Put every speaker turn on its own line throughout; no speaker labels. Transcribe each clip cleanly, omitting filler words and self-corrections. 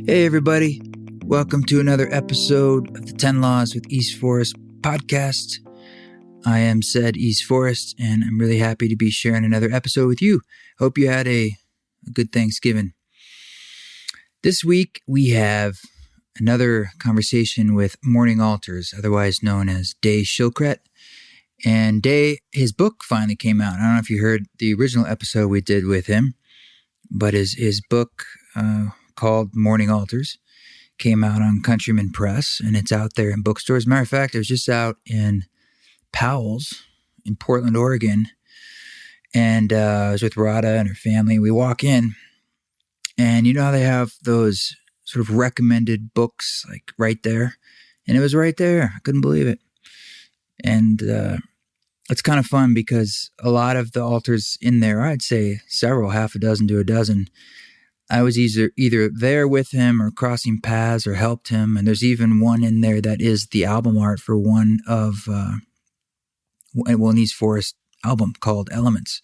Hey everybody, welcome to another episode of the 10 Laws with East Forest podcast. I am said East Forest, and I'm really happy to be sharing another episode with you. Hope you had a good Thanksgiving. This week we have another conversation with Morning Altars, otherwise known as Day Schildkret. And Day, his book finally came out. I don't know if you heard the original episode we did with him, but his book called Morning Altars came out on Countryman Press, and it's out there in bookstores. Matter of fact, it was just out in Powell's in Portland, Oregon, and I was with Rada and her family. We walk in, and you know how they have those sort of recommended books like right there? And it was right there. I couldn't believe it. And it's kind of fun because a lot of the altars in there, I'd say several, half a dozen to a dozen, I was either there with him or crossing paths or helped him. And there's even one in there that is the album art for one of East Forest album called Elements.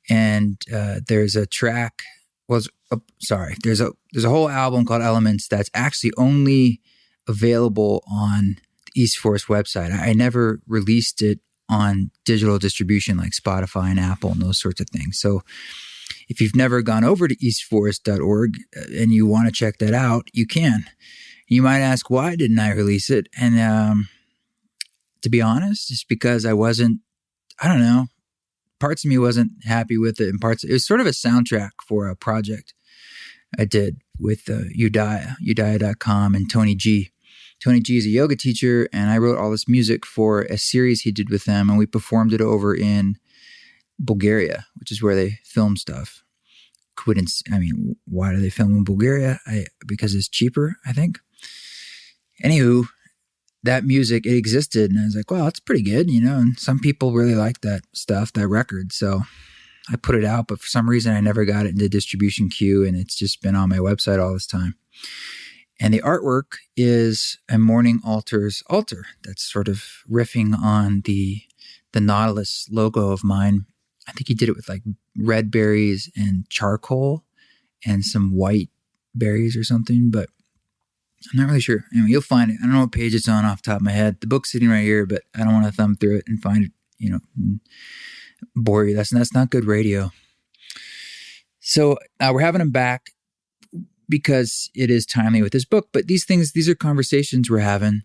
And there's a track, there's a whole album called Elements that's actually only available on the East Forest website. I never released it on digital distribution like Spotify and Apple and those sorts of things. So if you've never gone over to eastforest.org and you want to check that out, you can. You might ask, why didn't I release it? And to be honest, it's because I don't know, parts of me wasn't happy with it, and it was sort of a soundtrack for a project I did with Udaya.com and Tony G. Tony G is a yoga teacher, and I wrote all this music for a series he did with them, and we performed it over in Bulgaria, which is where they film stuff. Why do they film in Bulgaria? Because it's cheaper, I think. Anywho, that music, it existed, and I was like, well, it's pretty good, and some people really like that stuff, that record. So I put it out, but for some reason I never got it in the distribution queue, and it's just been on my website all this time. And the artwork is a Morning Altars altar that's sort of riffing on the Nautilus logo of mine. I think he did it with like red berries and charcoal and some white berries or something, but I'm not really sure. Anyway, you'll find it. I don't know what page it's on off the top of my head. The book's sitting right here, but I don't want to thumb through it and find it, and bore you. That's not good radio. So we're having him back because it is timely with this book, but these are conversations we're having,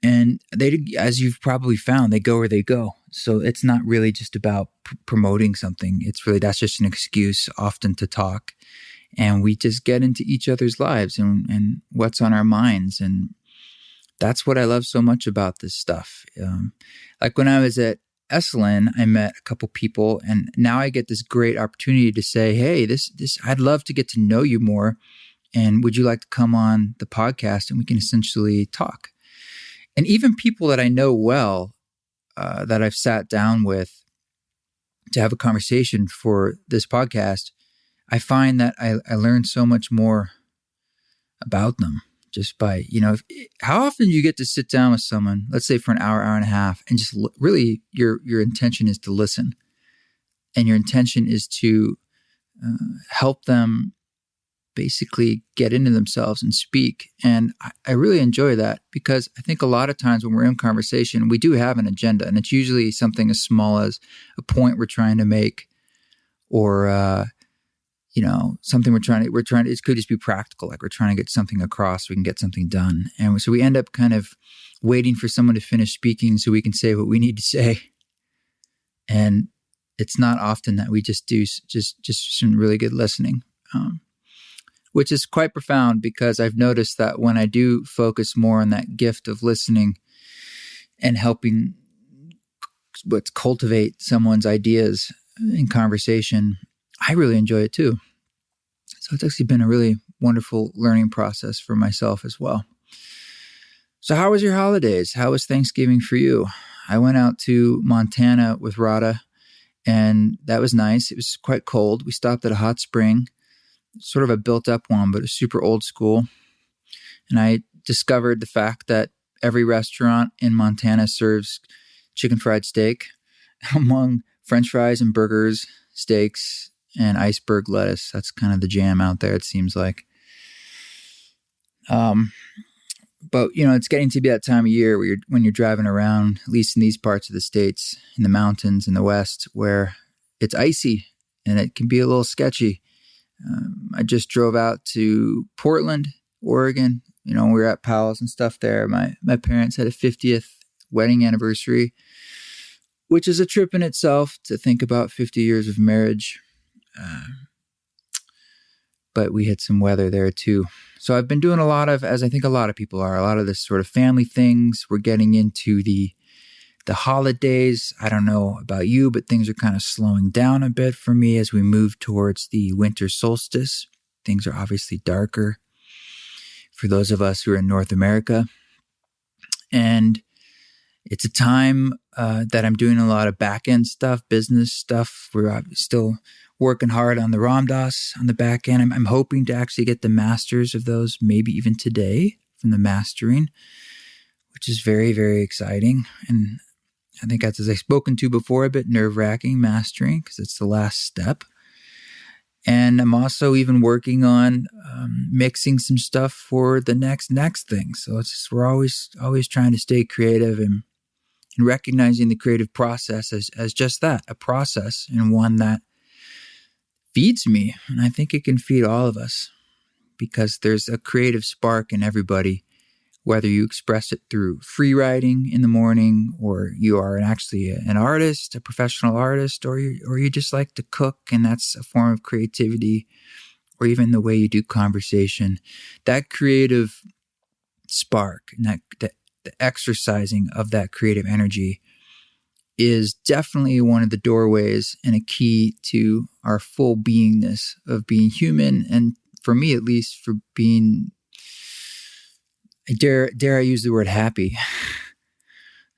and they, as you've probably found, they go where they go. So it's not really just about promoting something. That's just an excuse often to talk. And we just get into each other's lives and what's on our minds. And that's what I love so much about this stuff. Like when I was at Esalen, I met a couple people, and now I get this great opportunity to say, hey, I'd love to get to know you more. And would you like to come on the podcast and we can essentially talk? And even people that I know well, that I've sat down with to have a conversation for this podcast, I find that I learn so much more about them just by, how often do you get to sit down with someone, let's say for an hour and a half, and just really your intention is to listen, and your intention is to help them basically get into themselves and speak. And I really enjoy that, because I think a lot of times when we're in conversation, we do have an agenda, and it's usually something as small as a point we're trying to make, or something we're trying to, it could just be practical, like we're trying to get something across so we can get something done. And so we end up kind of waiting for someone to finish speaking so we can say what we need to say. And it's not often that we just do just some really good listening. Which is quite profound, because I've noticed that when I do focus more on that gift of listening and helping cultivate someone's ideas in conversation, I really enjoy it too. So it's actually been a really wonderful learning process for myself as well. So how was your holidays? How was Thanksgiving for you? I went out to Montana with Rada, and that was nice. It was quite cold. We stopped at a hot spring, sort of a built-up one, but a super old school. And I discovered the fact that every restaurant in Montana serves chicken fried steak among French fries and burgers, steaks, and iceberg lettuce. That's kind of the jam out there, it seems like. But it's getting to be that time of year where when you're driving around, at least in these parts of the States, in the mountains in the West, where it's icy and it can be a little sketchy. I just drove out to Portland, Oregon. We were at Powell's and stuff there. My parents had a 50th wedding anniversary, which is a trip in itself to think about 50 years of marriage. But we had some weather there too. So I've been doing a lot of, as I think a lot of people are, a lot of this sort of family things. We're getting into the holidays. I don't know about you, but things are kind of slowing down a bit for me as we move towards the winter solstice. Things are obviously darker for those of us who are in North America. And it's a time that I'm doing a lot of back-end stuff, business stuff. We're still working hard on the Ram Dass on the back end. I'm hoping to actually get the masters of those maybe even today from the mastering, which is very, very exciting. And I think as I've spoken to before, a bit nerve-wracking mastering because it's the last step. And I'm also even working on mixing some stuff for the next thing. So it's just, we're always trying to stay creative and recognizing the creative process as just that, a process, and one that feeds me. And I think it can feed all of us because there's a creative spark in everybody, whether you express it through free writing in the morning, or you are actually an artist, a professional artist, or you just like to cook and that's a form of creativity, or even the way you do conversation. That creative spark and the exercising of that creative energy is definitely one of the doorways and a key to our full beingness of being human. And for me, at least, for being, dare I use the word happy.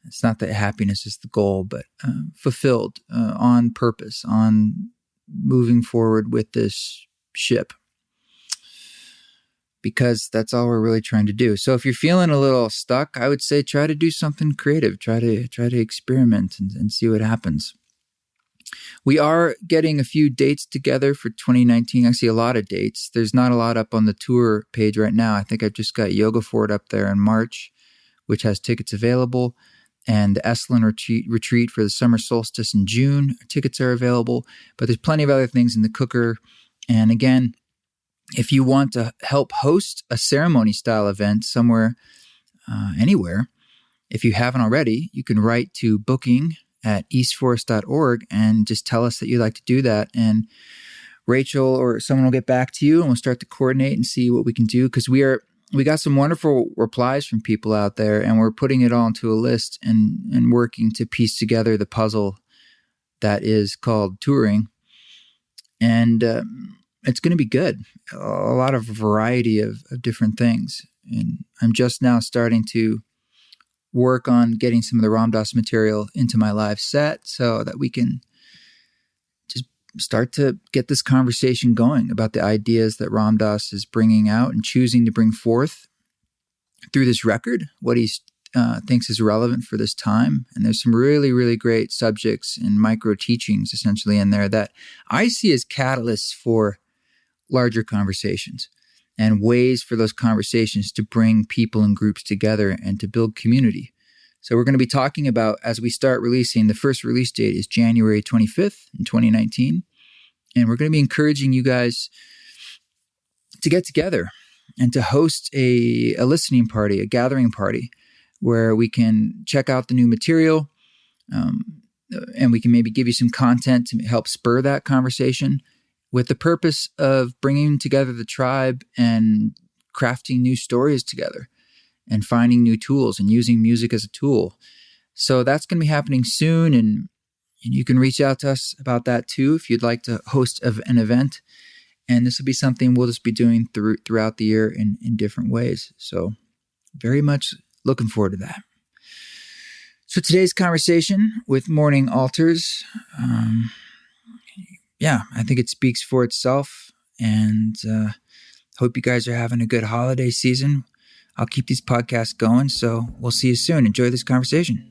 It's not that happiness is the goal, but fulfilled, on purpose, on moving forward with this ship. Because that's all we're really trying to do. So if you're feeling a little stuck, I would say try to do something creative. Try to experiment and see what happens. We are getting a few dates together for 2019. Actually, a lot of dates. There's not a lot up on the tour page right now. I think I've just got Yoga Fort up there in March, which has tickets available. And the Esalen retreat for the summer solstice in June. Tickets are available. But there's plenty of other things in the cooker. And again, if you want to help host a ceremony-style event somewhere, anywhere, if you haven't already, you can write to booking@eastforest.org and just tell us that you'd like to do that. And Rachel or someone will get back to you and we'll start to coordinate and see what we can do. Because we got some wonderful replies from people out there and we're putting it all into a list and working to piece together the puzzle that is called touring. And it's going to be good. A lot of variety of different things. And I'm just now starting to work on getting some of the Ram Dass material into my live set so that we can just start to get this conversation going about the ideas that Ram Dass is bringing out and choosing to bring forth through this record, what he thinks is relevant for this time. And there's some really, really great subjects and micro teachings essentially in there that I see as catalysts for larger conversations and ways for those conversations to bring people and groups together and to build community. So we're going to be talking about, as we start releasing, the first release date is January 25th in 2019. And we're going to be encouraging you guys to get together and to host a listening party, a gathering party, where we can check out the new material and we can maybe give you some content to help spur that conversation, with the purpose of bringing together the tribe and crafting new stories together and finding new tools and using music as a tool. So that's going to be happening soon. And you can reach out to us about that too if you'd like to host an event. And this will be something we'll just be doing throughout the year in different ways. So very much looking forward to that. So today's conversation with Morning Altars, I think it speaks for itself, and hope you guys are having a good holiday season. I'll keep these podcasts going, so we'll see you soon. Enjoy this conversation.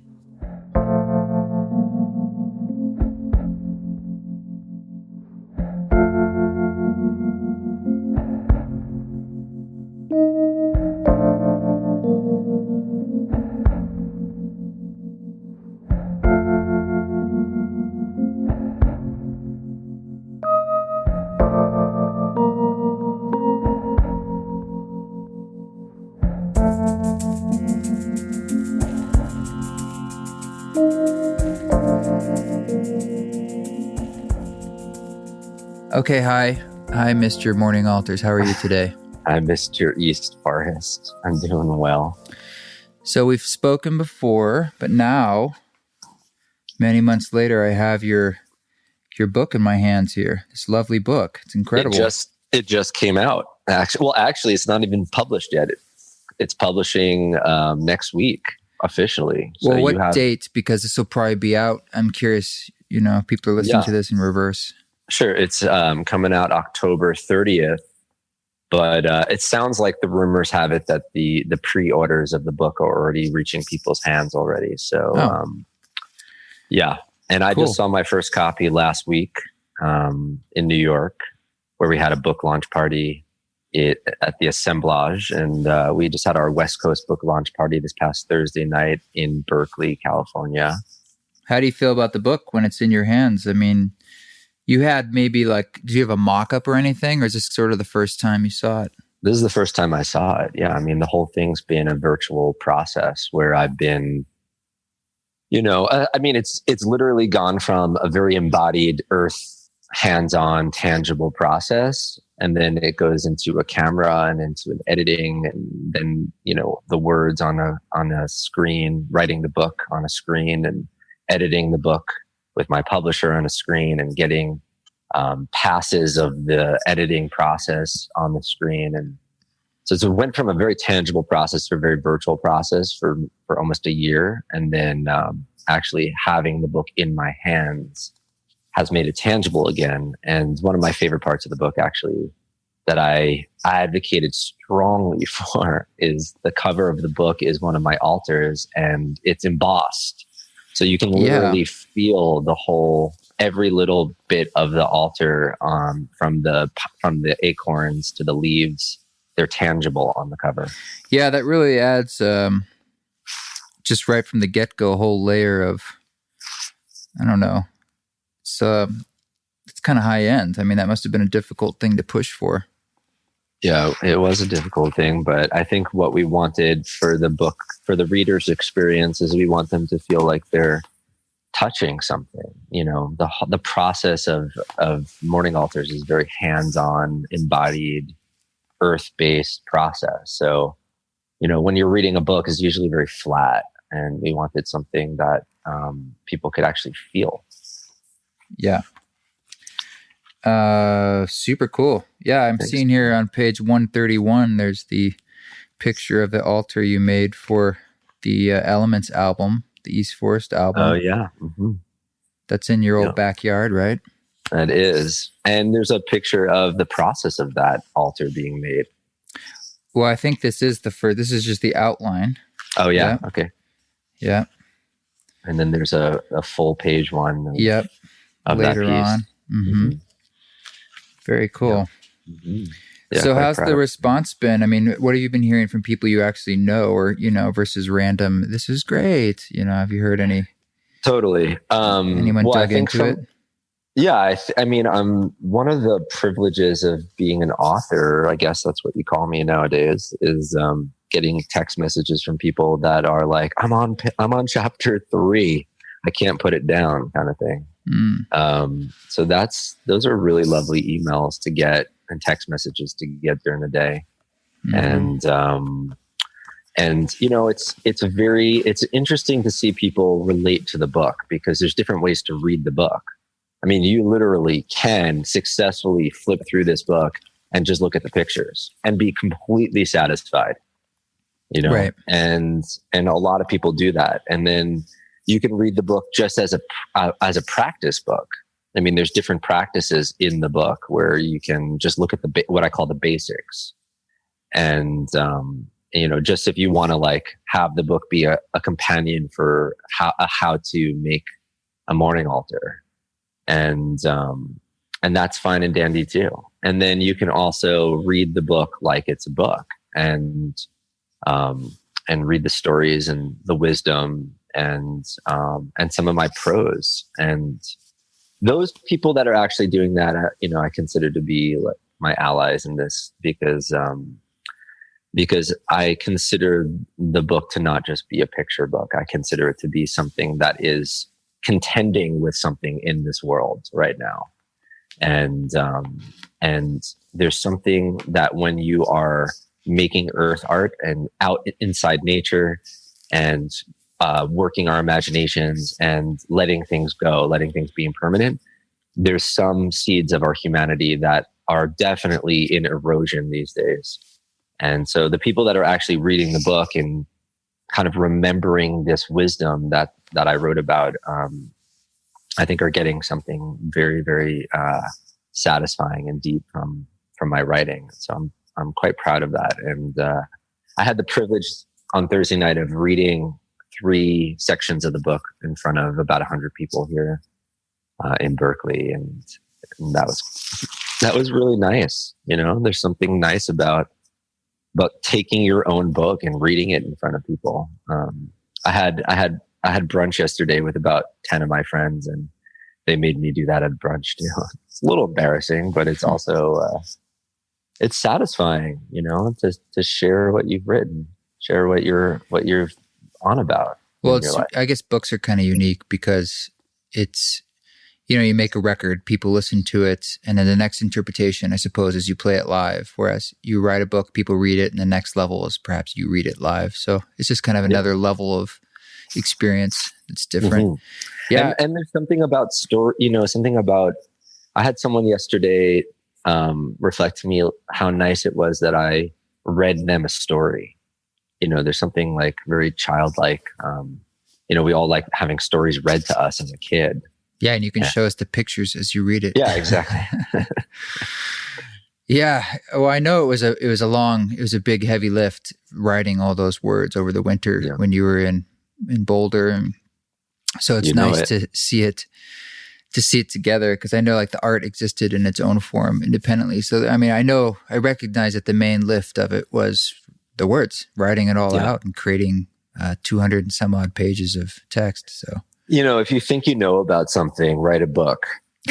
Okay, hi. I missed your morning altars. How are you today?
I missed your East Forest. I'm doing well.
So we've spoken before, but now, many months later, I have your book in my hands here. This lovely book. It's incredible.
It just came out. Actually, it's not even published yet. It's publishing next week officially. So
well, what date? Because this will probably be out. I'm curious. If people are listening to this in reverse.
Sure, it's coming out October 30th. But it sounds like the rumors have it that the pre-orders of the book are already reaching people's hands already. So, yeah. And I just saw my first copy last week in New York, where we had a book launch party at the Assemblage. And we just had our West Coast book launch party this past Thursday night in Berkeley, California.
How do you feel about the book when it's in your hands? I mean, you had maybe do you have a mock-up or anything? Or is this sort of the first time you saw it?
This is the first time I saw it. Yeah. I mean, the whole thing's been a virtual process where I've been, it's literally gone from a very embodied earth, hands-on, tangible process. And then it goes into a camera and into an editing and then, the words on a screen, writing the book on a screen and editing the book with my publisher on a screen and getting passes of the editing process on the screen. And so it went from a very tangible process to a very virtual process for almost a year. And then actually having the book in my hands has made it tangible again. And one of my favorite parts of the book actually that I advocated strongly for is the cover of the book is one of my altars and it's embossed. So you can literally feel every little bit of the altar from the acorns to the leaves. They're tangible on the cover. Yeah,
that really adds just right from the get-go a whole layer of, I don't know. It's kind of high end. I mean, that must have been a difficult thing to push for.
Yeah, it was a difficult thing, but I think what we wanted for the book, for the reader's experience, is we want them to feel like they're touching something. The process of morning altars is very hands-on, embodied, earth-based process. So, when you're reading a book, it's usually very flat, and we wanted something that people could actually feel.
Yeah. Super cool. Yeah, I'm
Thanks.
Seeing here on page 131, there's the picture of the altar you made for the Elements album, the East Forest album.
Oh, yeah. Mm-hmm.
That's in your old backyard, right?
It is. And there's a picture of the process of that altar being made.
Well, I think this is this is just the outline.
Oh, yeah. Okay.
Yeah.
And then there's a full page one of
later
that piece.
On. Mm-hmm. Very cool.
Yeah. Mm-hmm. Yeah,
so how's the response been? I mean, what have you been hearing from people you actually know or, versus random, this is great. Have you heard any?
Totally.
Anyone dug into it?
Yeah. I mean, one of the privileges of being an author, I guess that's what you call me nowadays, is getting text messages from people that are like, I'm on chapter 3. I can't put it down kind of thing. So those are really lovely emails to get and text messages to get during the day. Mm-hmm. And it's interesting to see people relate to the book because there's different ways to read the book. I mean, you literally can successfully flip through this book and just look at the pictures and be completely satisfied,
right.
And a lot of people do that. And then you can read the book just as a practice book. I mean, there's different practices in the book where you can just look at what I call the basics. And, just if you want to have the book be a companion for how to make a morning altar. And that's fine and dandy too. And then you can also read the book like it's a book and read the stories and the wisdom and some of my prose. And those people that are actually doing that, I consider to be my allies in this because I consider the book to not just be a picture book. I consider it to be something that is contending with something in this world right now. And there's something that when you are making earth art and out inside nature and working our imaginations and letting things go, letting things be impermanent, there's some seeds of our humanity that are definitely in erosion these days. And so the people that are actually reading the book and kind of remembering this wisdom that I wrote about, I think are getting something very, very satisfying and deep from my writing. So I'm quite proud of that. And I had the privilege on Thursday night of reading 3 sections of the book in front of about 100 people here in Berkeley, and that was really nice. You know, there's something nice about taking your own book and reading it in front of people. I had brunch yesterday with about 10 of my friends, and they made me do that at brunch too. It's a little embarrassing, but it's also it's satisfying, you know, to share what you've written, share what you're on about.
Well, I guess books are kind of unique because it's, you know, you make a record, people listen to it, and then the next interpretation, I suppose, is you play it live. Whereas you write a book, people read it, and the next level is perhaps you read it live. So it's just kind of another level of experience that's different.
Mm-hmm. Yeah. And there's something about story, you know, I had someone yesterday reflect to me how nice it was that I read them a story. You know, there's something like very childlike. You know, we all like having stories read to us as a kid.
Yeah, and you can show us the pictures as you read it.
Yeah, exactly.
Yeah. Well, I know it was a big, heavy lift writing all those words over the winter when you were in Boulder, and so it's nice to see it together, because I know like the art existed in its own form independently. So I mean, I recognize that the main lift of it was the words, writing it all out and creating 200 and some odd pages of text. So.
You know, if you think you know about something, write a book,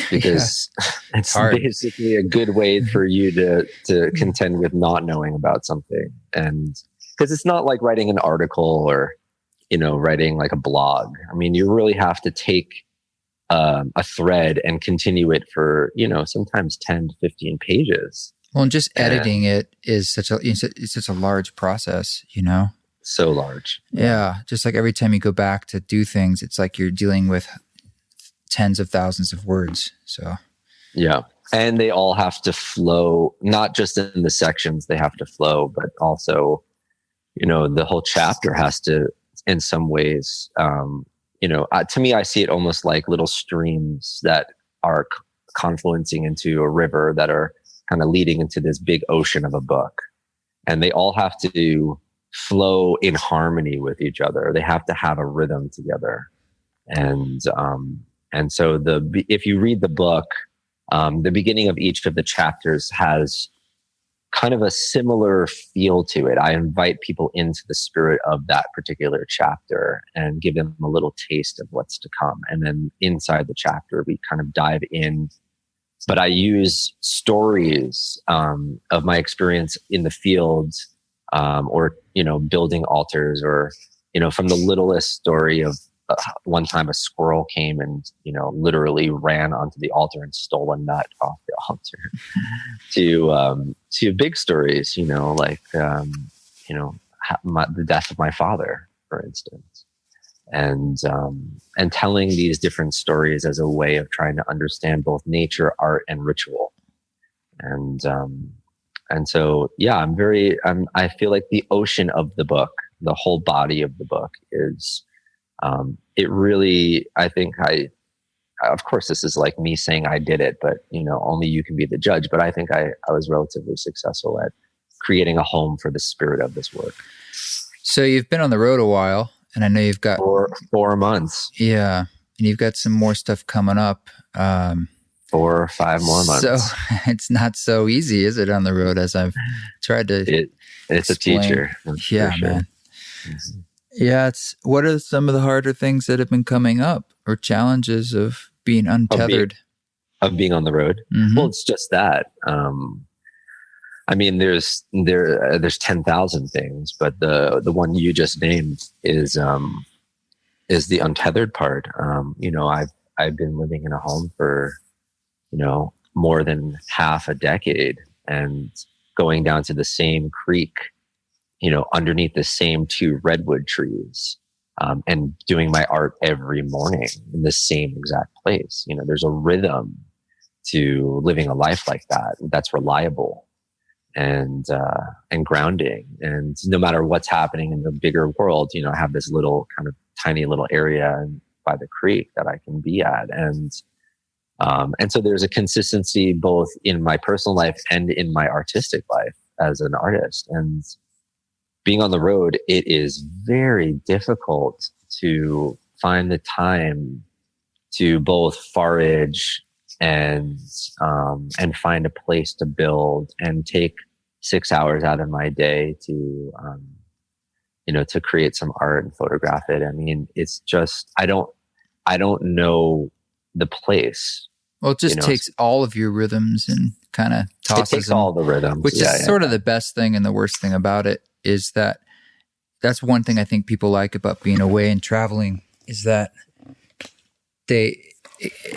because it's basically a good way for you to contend with not knowing about something. And because it's not like writing an article or, you know, writing like a blog. I mean, you really have to take a thread and continue it for, you know, sometimes 10 to 15 pages.
Well, and just editing it is it's such a large process, you know?
So large.
Yeah. Just like every time you go back to do things, it's like you're dealing with tens of thousands of words. So,
yeah. And they all have to flow, not just in the sections they have to flow, but also, you know, the whole chapter has to, in some ways, you know, to me, I see it almost like little streams that are confluencing into a river that are kind of leading into this big ocean of a book. And they all have to flow in harmony with each other. They have to have a rhythm together. And so if you read the book, the beginning of each of the chapters has kind of a similar feel to it. I invite people into the spirit of that particular chapter and give them a little taste of what's to come. And then inside the chapter, we kind of dive in. But I use stories of my experience in the fields, or, you know, building altars, or, you know, from the littlest story of one time a squirrel came and, you know, literally ran onto the altar and stole a nut off the altar, to big stories, you know, like, you know, the death of my father, for instance, and telling these different stories as a way of trying to understand both nature, art, and ritual. And so, yeah, I feel like the ocean of the book, the whole body of the book is, it really, I think of course, this is like me saying I did it, but, you know, only you can be the judge. But I think I was relatively successful at creating a home for the spirit of this work.
So you've been on the road a while, and I know you've got
4 months.
Yeah. And you've got some more stuff coming up.
4 or 5 more months.
So it's not so easy, is it, on the road, as I've tried to
It's
explain.
a teacher.
Yeah,
sure.
man.
Mm-hmm.
Yeah. What are some of the harder things that have been coming up, or challenges of being untethered?
Of being on the road?
Mm-hmm.
Well, it's just that. I mean, there's 10,000 things, but the one you just named is the untethered part. You know, I've been living in a home for, you know, more than half a decade, and going down to the same creek, underneath the same 2 redwood trees, and doing my art every morning in the same exact place. There's a rhythm to living a life like that that's reliable and grounding. And no matter what's happening in the bigger world, I have this little kind of tiny little area by the creek that I can be at. And so there's a consistency both in my personal life and in my artistic life as an artist. And being on the road, it is very difficult to find the time to both forage and find a place to build and take 6 hours out of my day to create some art and photograph it. I mean, it's just, I don't know the place.
Well, it just takes all of your rhythms and kind of tosses
it takes
them,
all the rhythms,
which is sort of the best thing and the worst thing about it is that's one thing I think people like about being away and traveling is that it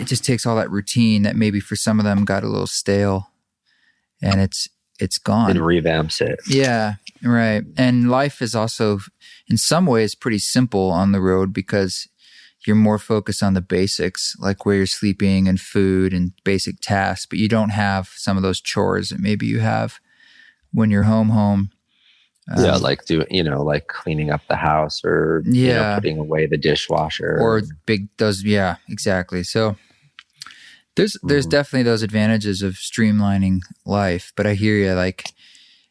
just takes all that routine that maybe for some of them got a little stale, and it's gone.
It revamps it.
Yeah, right. And life is also in some ways pretty simple on the road because you're more focused on the basics, like where you're sleeping and food and basic tasks, but you don't have some of those chores that maybe you have when you're home.
Like like cleaning up the house or putting away the dishwasher
or exactly. So there's definitely those advantages of streamlining life, but I hear you, like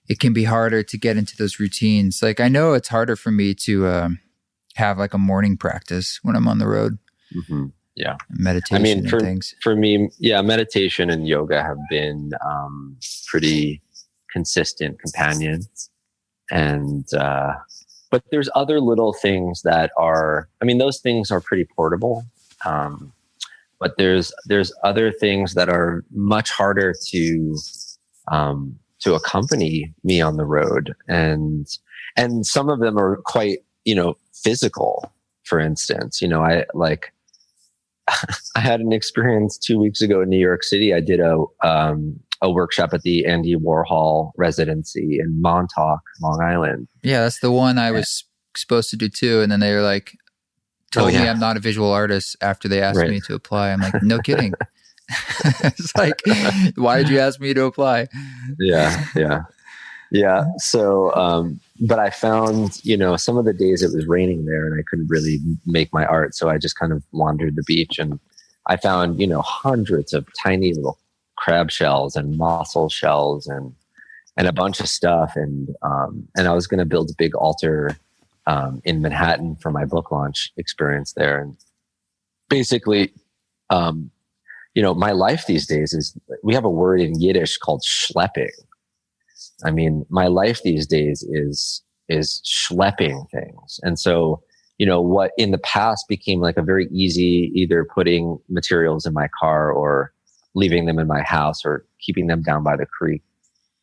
it can be harder to get into those routines. Like I know it's harder for me to have like a morning practice when I'm on the road.
Mm-hmm. Yeah.
Meditation and things.
For me, meditation and yoga have been pretty consistent companions. And, but there's other little things that are, those things are pretty portable. But there's other things that are much harder to accompany me on the road. And some of them are quite, physical. For instance, I had an experience 2 weeks ago in New York City. I did a workshop at the Andy Warhol residency in Montauk, Long Island.
Yeah, that's the one I was supposed to do too. And then they were told me I'm not a visual artist after they asked me to apply. I'm like, no kidding. It's like, why did you ask me to apply? Yeah. So, but I found, some of the days it was raining there and I couldn't really make my art. So I just kind of wandered the beach and I found, hundreds of tiny little crab shells and mussel shells and a bunch of stuff. And I was going to build a big altar, in Manhattan for my book launch experience there. And basically, my life these days is, we have a word in Yiddish called schlepping. My life these days is schlepping things. And so, what in the past became like a very easy, either putting materials in my car or leaving them in my house or keeping them down by the creek.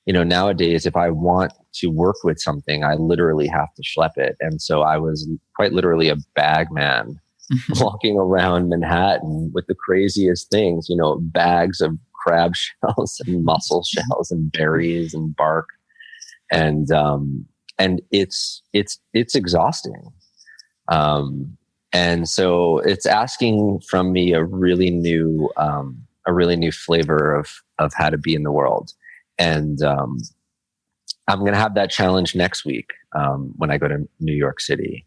Nowadays, if I want to work with something, I literally have to schlep it. And so I was quite literally a bag man walking around Manhattan with the craziest things, bags of crab shells and mussel shells and berries and bark. And it's exhausting. And so it's asking from me a really new flavor of how to be in the world. And I'm going to have that challenge next week when I go to New York City.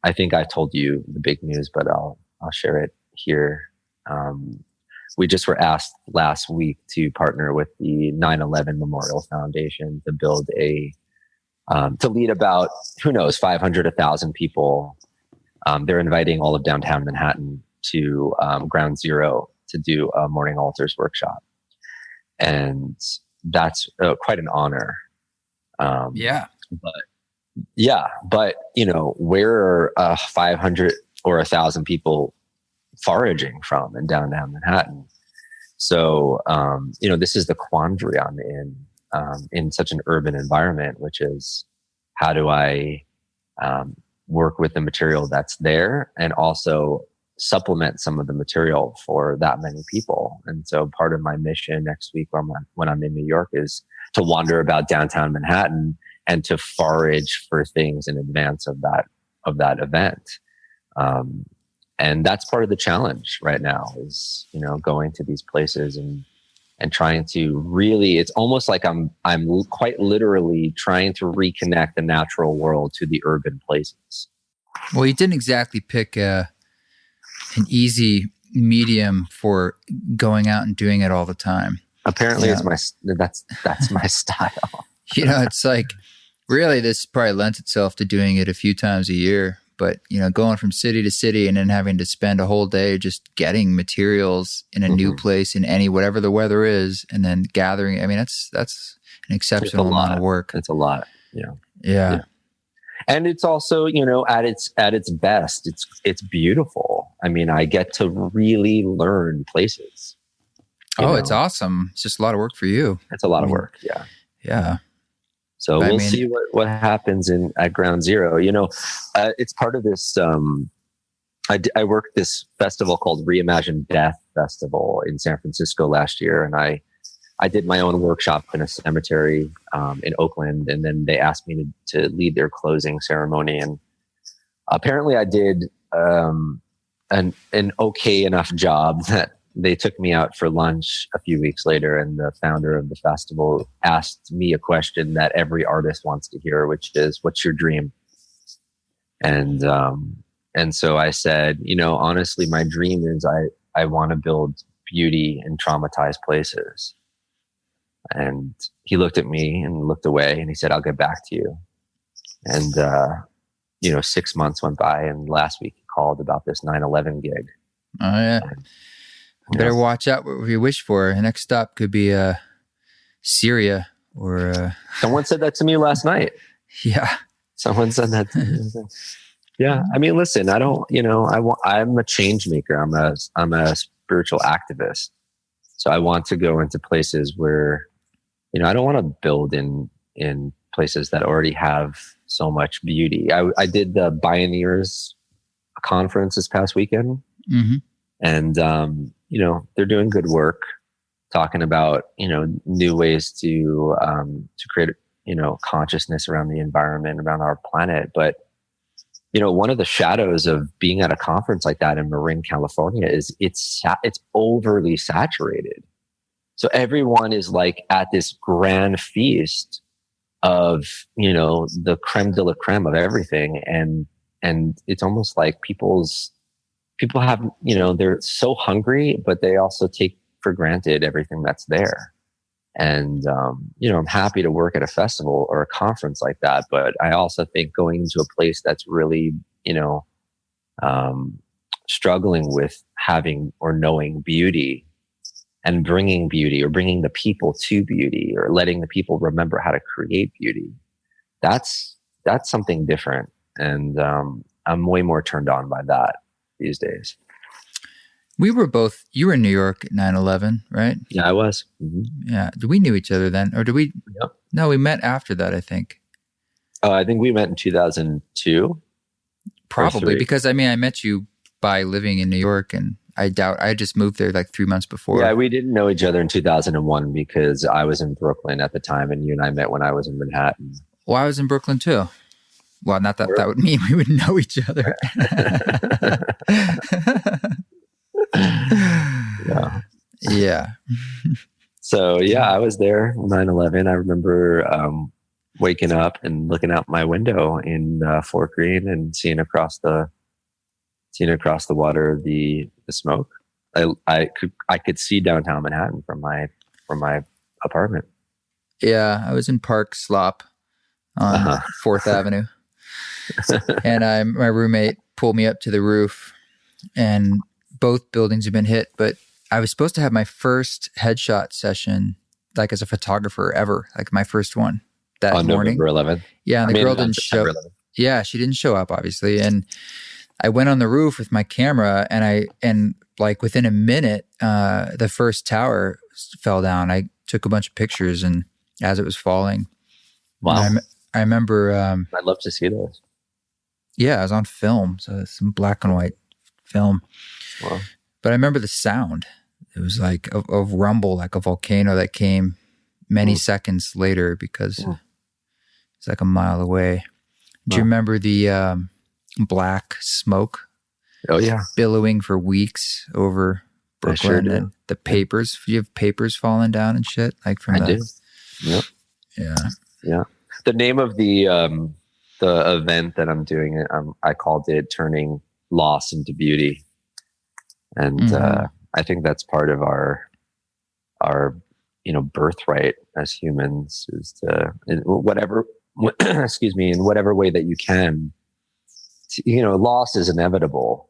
I think I told you the big news, but I'll share it here. We just were asked last week to partner with the 9/11 Memorial Foundation to build to lead about, 500, 1,000 people. They're inviting all of downtown Manhattan to Ground Zero to do a morning altars workshop. And that's quite an honor. But where are 500 or 1,000 people foraging from in downtown Manhattan? So, this is the quandary I'm in such an urban environment, which is, how do I work with the material that's there and also
supplement some of the material for that many people. And so part of my mission next week when I'm in New York is to wander about downtown Manhattan and to forage for things in advance of that event. And that's part of the challenge right now is, going to these places and trying to really, it's almost like I'm quite literally trying to reconnect the natural world to the urban places.
Well, you didn't exactly pick an easy medium for going out and doing it all the time.
Apparently, that's my style.
It's like really this probably lends itself to doing it a few times a year. But going from city to city and then having to spend a whole day just getting materials in a new place in whatever the weather is, and then gathering. I mean, that's an exceptional amount of work.
It's a lot.
Yeah.
And it's also, at its best, it's beautiful. I mean, I get to really learn places.
It's awesome. It's just a lot of work for you.
It's a lot of work. Yeah.
Yeah.
So we'll see what happens at Ground Zero. It's part of this. I worked this festival called Reimagine Death Festival in San Francisco last year, and I did my own workshop in a cemetery in Oakland, and then they asked me to lead their closing ceremony. And apparently, I did an okay enough job that they took me out for lunch a few weeks later, and the founder of the festival asked me a question that every artist wants to hear, which is, "What's your dream?" And so I said, honestly, my dream is I want to build beauty in traumatized places. And he looked at me and looked away, and he said, "I'll get back to you." And 6 months went by, and last week he called about this 9/11 gig.
Oh yeah. Better watch out what you wish for. The next stop could be Syria or...
Someone said that to me last night.
Yeah.
Someone said that to me. Yeah. I mean, listen, I don't, I'm a change maker. I'm a spiritual activist. So I want to go into places where, I don't want to build in places that already have so much beauty. I did the Bioneers conference this past weekend.
Mm-hmm.
And, they're doing good work talking about, new ways to create, consciousness around the environment, around our planet. But, one of the shadows of being at a conference like that in Marin, California is it's overly saturated. So everyone is like at this grand feast of, the creme de la creme of everything. And it's almost like people have, they're so hungry, but they also take for granted everything that's there. And, I'm happy to work at a festival or a conference like that. But I also think going into a place that's really, struggling with having or knowing beauty and bringing beauty or bringing the people to beauty or letting the people remember how to create beauty. That's something different. And, I'm way more turned on by that these days.
You were in New York at 9/11, right?
Yeah, I was. Mm-hmm.
Yeah. We knew each other then? Or did we?
Yep.
No, we met after that, I think.
I think we met in 2002.
Probably, because I met you by living in New York, and I just moved there like 3 months before.
Yeah, we didn't know each other in 2001 because I was in Brooklyn at the time, and you and I met when I was in Manhattan.
Well, I was in Brooklyn too. Well, not that that would mean we would know each other.
Yeah.
Yeah.
So, I was there 9/11. I remember waking up and looking out my window in Fort Greene and seeing across the water the smoke. I could see downtown Manhattan from my apartment.
Yeah, I was in Park Slope on 4th Avenue. And my roommate pulled me up to the roof, and both buildings have been hit, but I was supposed to have my first headshot session, like as a photographer ever, like my first one that
on
morning.
November 11th.
Yeah, and the girl didn't show up. Yeah, she didn't show up, obviously. And I went on the roof with my camera, and like within a minute, the first tower fell down. I took a bunch of pictures, and as it was falling.
Wow.
I remember.
I'd love to see those.
Yeah, I was on film, so it's some black and white film.
Wow.
But I remember the sound. It was like a rumble, like a volcano that came many seconds later because it's like a mile away. Do you remember the black smoke?
Oh, yeah.
Billowing for weeks over Brooklyn,
sure
and the papers. You have papers falling down and shit, like from
do. Yep. Yeah. The name of the event that I'm doing, I called it "Turning Loss into Beauty," and I think that's part of our birthright as humans is to, in whatever excuse me, in whatever way that you can. Loss is inevitable.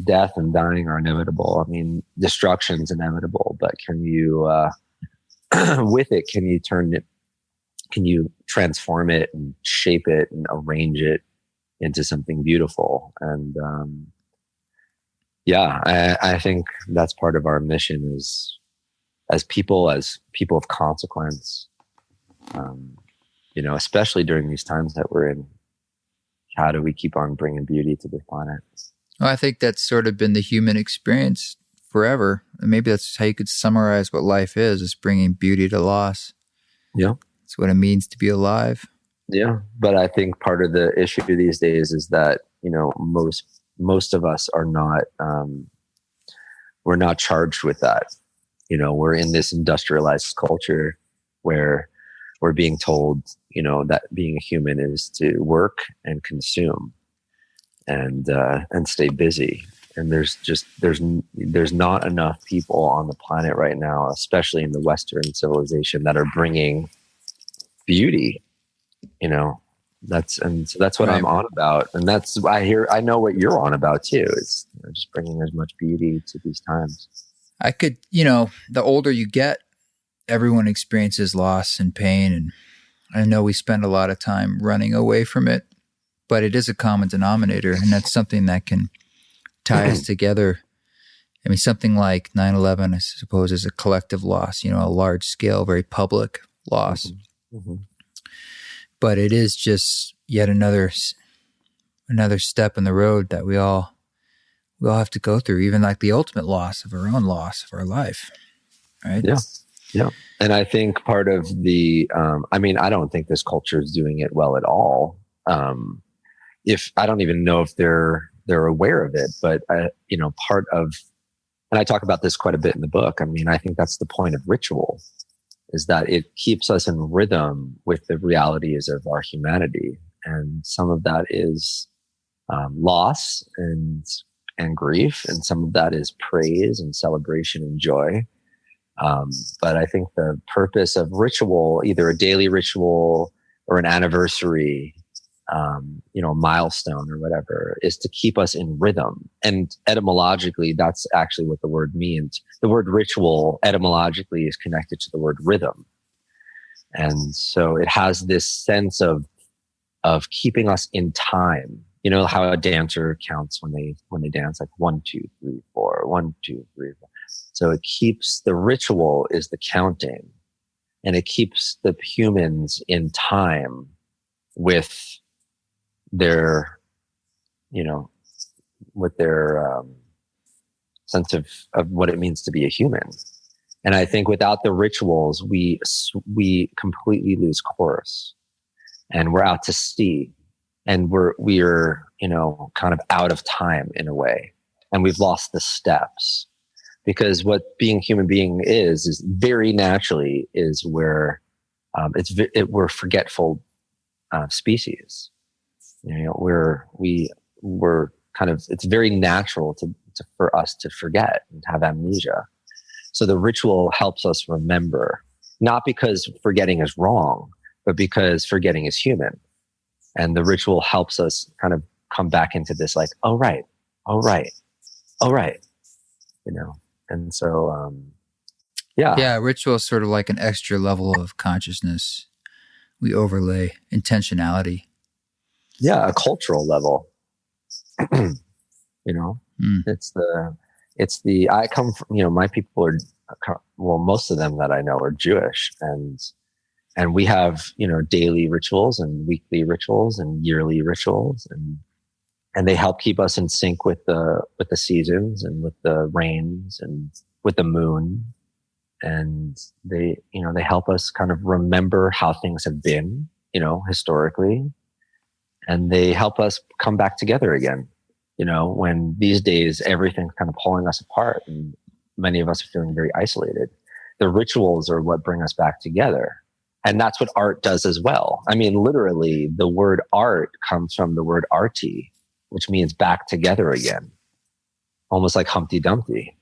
Death and dying are inevitable. I mean, destruction's inevitable, but can you, with it, can you turn it, can you transform it and shape it and arrange it into something beautiful? And, I think that's part of our mission is as people of consequence, especially during these times that we're in, how do we keep on bringing beauty to the planet?
Well, I think that's sort of been the human experience forever. And maybe that's how you could summarize what life is bringing beauty to loss.
Yeah.
It's what it means to be alive.
Yeah. But I think part of the issue these days is that, most of us are not, we're not charged with that. We're in this industrialized culture where we're being told, that being a human is to work and consume and stay busy. And there's not enough people on the planet right now, especially in the Western civilization, that are bringing beauty, so that's what I'm on about. And that's, I know what you're on about too. It's just bringing as much beauty to these times.
I could, the older you get, everyone experiences loss and pain. And I know we spend a lot of time running away from it, but it is a common denominator. And that's something that can tie us together. I mean, something like 9/11, I suppose, is a collective loss, a large scale, very public loss. But it is just yet another step in the road that we all have to go through, even like the ultimate loss of our own loss of our life. Right?
Yeah. Yeah. And I think part of the, I don't think this culture is doing it well at all. If I don't even know if they're aware of it, but part of, and I talk about this quite a bit in the book. I mean, I think that's the point of ritual, is that it keeps us in rhythm with the realities of our humanity. And some of that is loss and grief. And some of that is praise and celebration and joy. But I think the purpose of ritual, either a daily ritual or an anniversary, a milestone or whatever, is to keep us in rhythm. And etymologically, that's actually what the word means. The word ritual etymologically is connected to the word rhythm. And so it has this sense of keeping us in time. You know how a dancer counts when they dance, like 1, 2, 3, 4, 1, 2, 3, 4. So it keeps, the ritual is the counting, and it keeps the humans in time with their, sense of what it means to be a human. And I think without the rituals, we completely lose course, and we're out to sea, and we're kind of out of time in a way, and we've lost the steps. Because what being a human being is very naturally is where we're forgetful species. We're kind of, it's very natural for us to forget and have amnesia. So the ritual helps us remember, not because forgetting is wrong, but because forgetting is human. And the ritual helps us kind of come back into this, like, oh right. And so,
Yeah, ritual is sort of like an extra level of consciousness. We overlay intentionality.
Yeah, a cultural level. It's the, I come from, my people are, most of them that I know are Jewish, and we have, daily rituals and weekly rituals and yearly rituals. and they help keep us in sync with the seasons and with the rains and with the moon. And they help us kind of remember how things have been, historically. And they help us come back together again, when these days everything's kind of pulling us apart and many of us are feeling very isolated. The rituals are what bring us back together. And that's what art does as well. I mean, literally, the word art comes from the word arti, which means back together again, almost like Humpty Dumpty.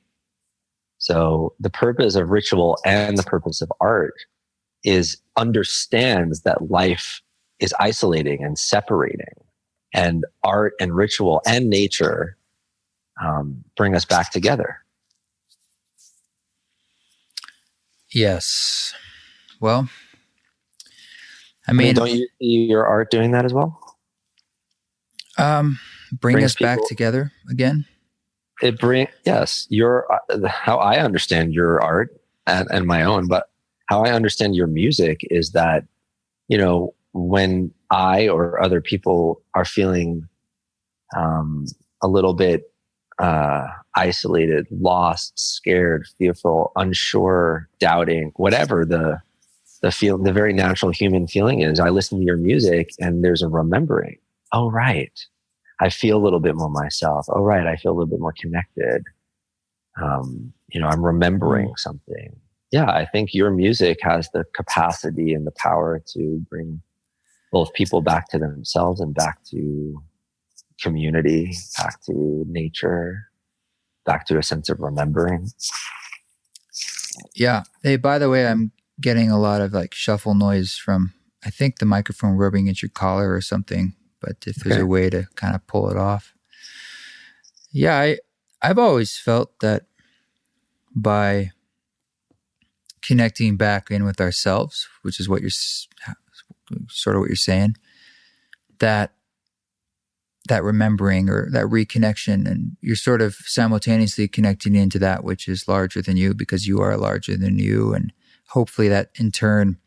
So the purpose of ritual and the purpose of art is understands that life is isolating and separating, and art and ritual and nature bring us back together.
Yes. Well, I mean,
don't you see your art doing that as well?
Bring us back together again.
Yes, your how I understand your art and my own, but how I understand your music is that, when I or other people are feeling a little bit isolated, lost, scared, fearful, unsure, doubting, whatever the very natural human feeling is, I listen to your music and there's a remembering. Oh, right. I feel a little bit more myself. Oh, right. I feel a little bit more connected. I'm remembering something. Yeah. I think your music has the capacity and the power to bring both people back to themselves and back to community, back to nature, back to a sense of remembering.
Yeah. Hey, by the way, I'm getting a lot of like shuffle noise from, I think, the microphone rubbing at your collar or something. But if there's a way to kind of pull it off. Yeah, I've always felt that by connecting back in with ourselves, which is what you're sort of what you're saying, that remembering or that reconnection, and you're sort of simultaneously connecting into that which is larger than you because you are larger than you. And hopefully that in turn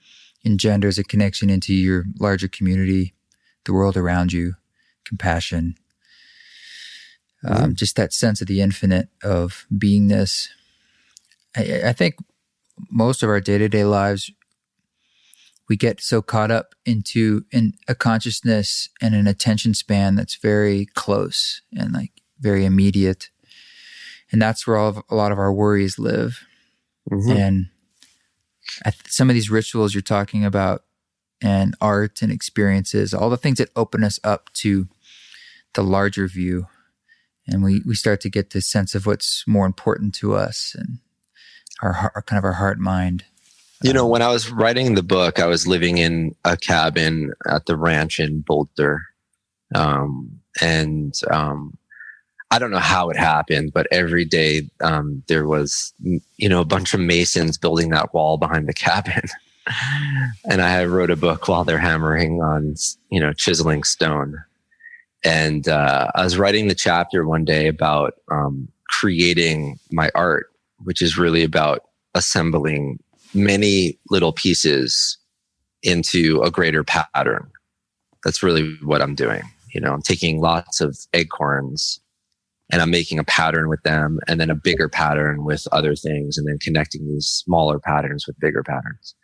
engenders a connection into your larger community, the world around you, compassion, just that sense of the infinite of beingness. I think most of our day-to-day lives, we get so caught up in a consciousness and an attention span that's very close and like very immediate. And that's where a lot of our worries live. Mm-hmm. And some of these rituals you're talking about, and art and experiences, all the things that open us up to the larger view. And we start to get this sense of what's more important to us and our kind of our heart mind.
When I was writing the book, I was living in a cabin at the ranch in Boulder. I don't know how it happened, but every day there was, a bunch of masons building that wall behind the cabin. And I wrote a book while they're hammering on, chiseling stone. And I was writing the chapter one day about creating my art, which is really about assembling many little pieces into a greater pattern. That's really what I'm doing. I'm taking lots of acorns and I'm making a pattern with them, and then a bigger pattern with other things, and then connecting these smaller patterns with bigger patterns.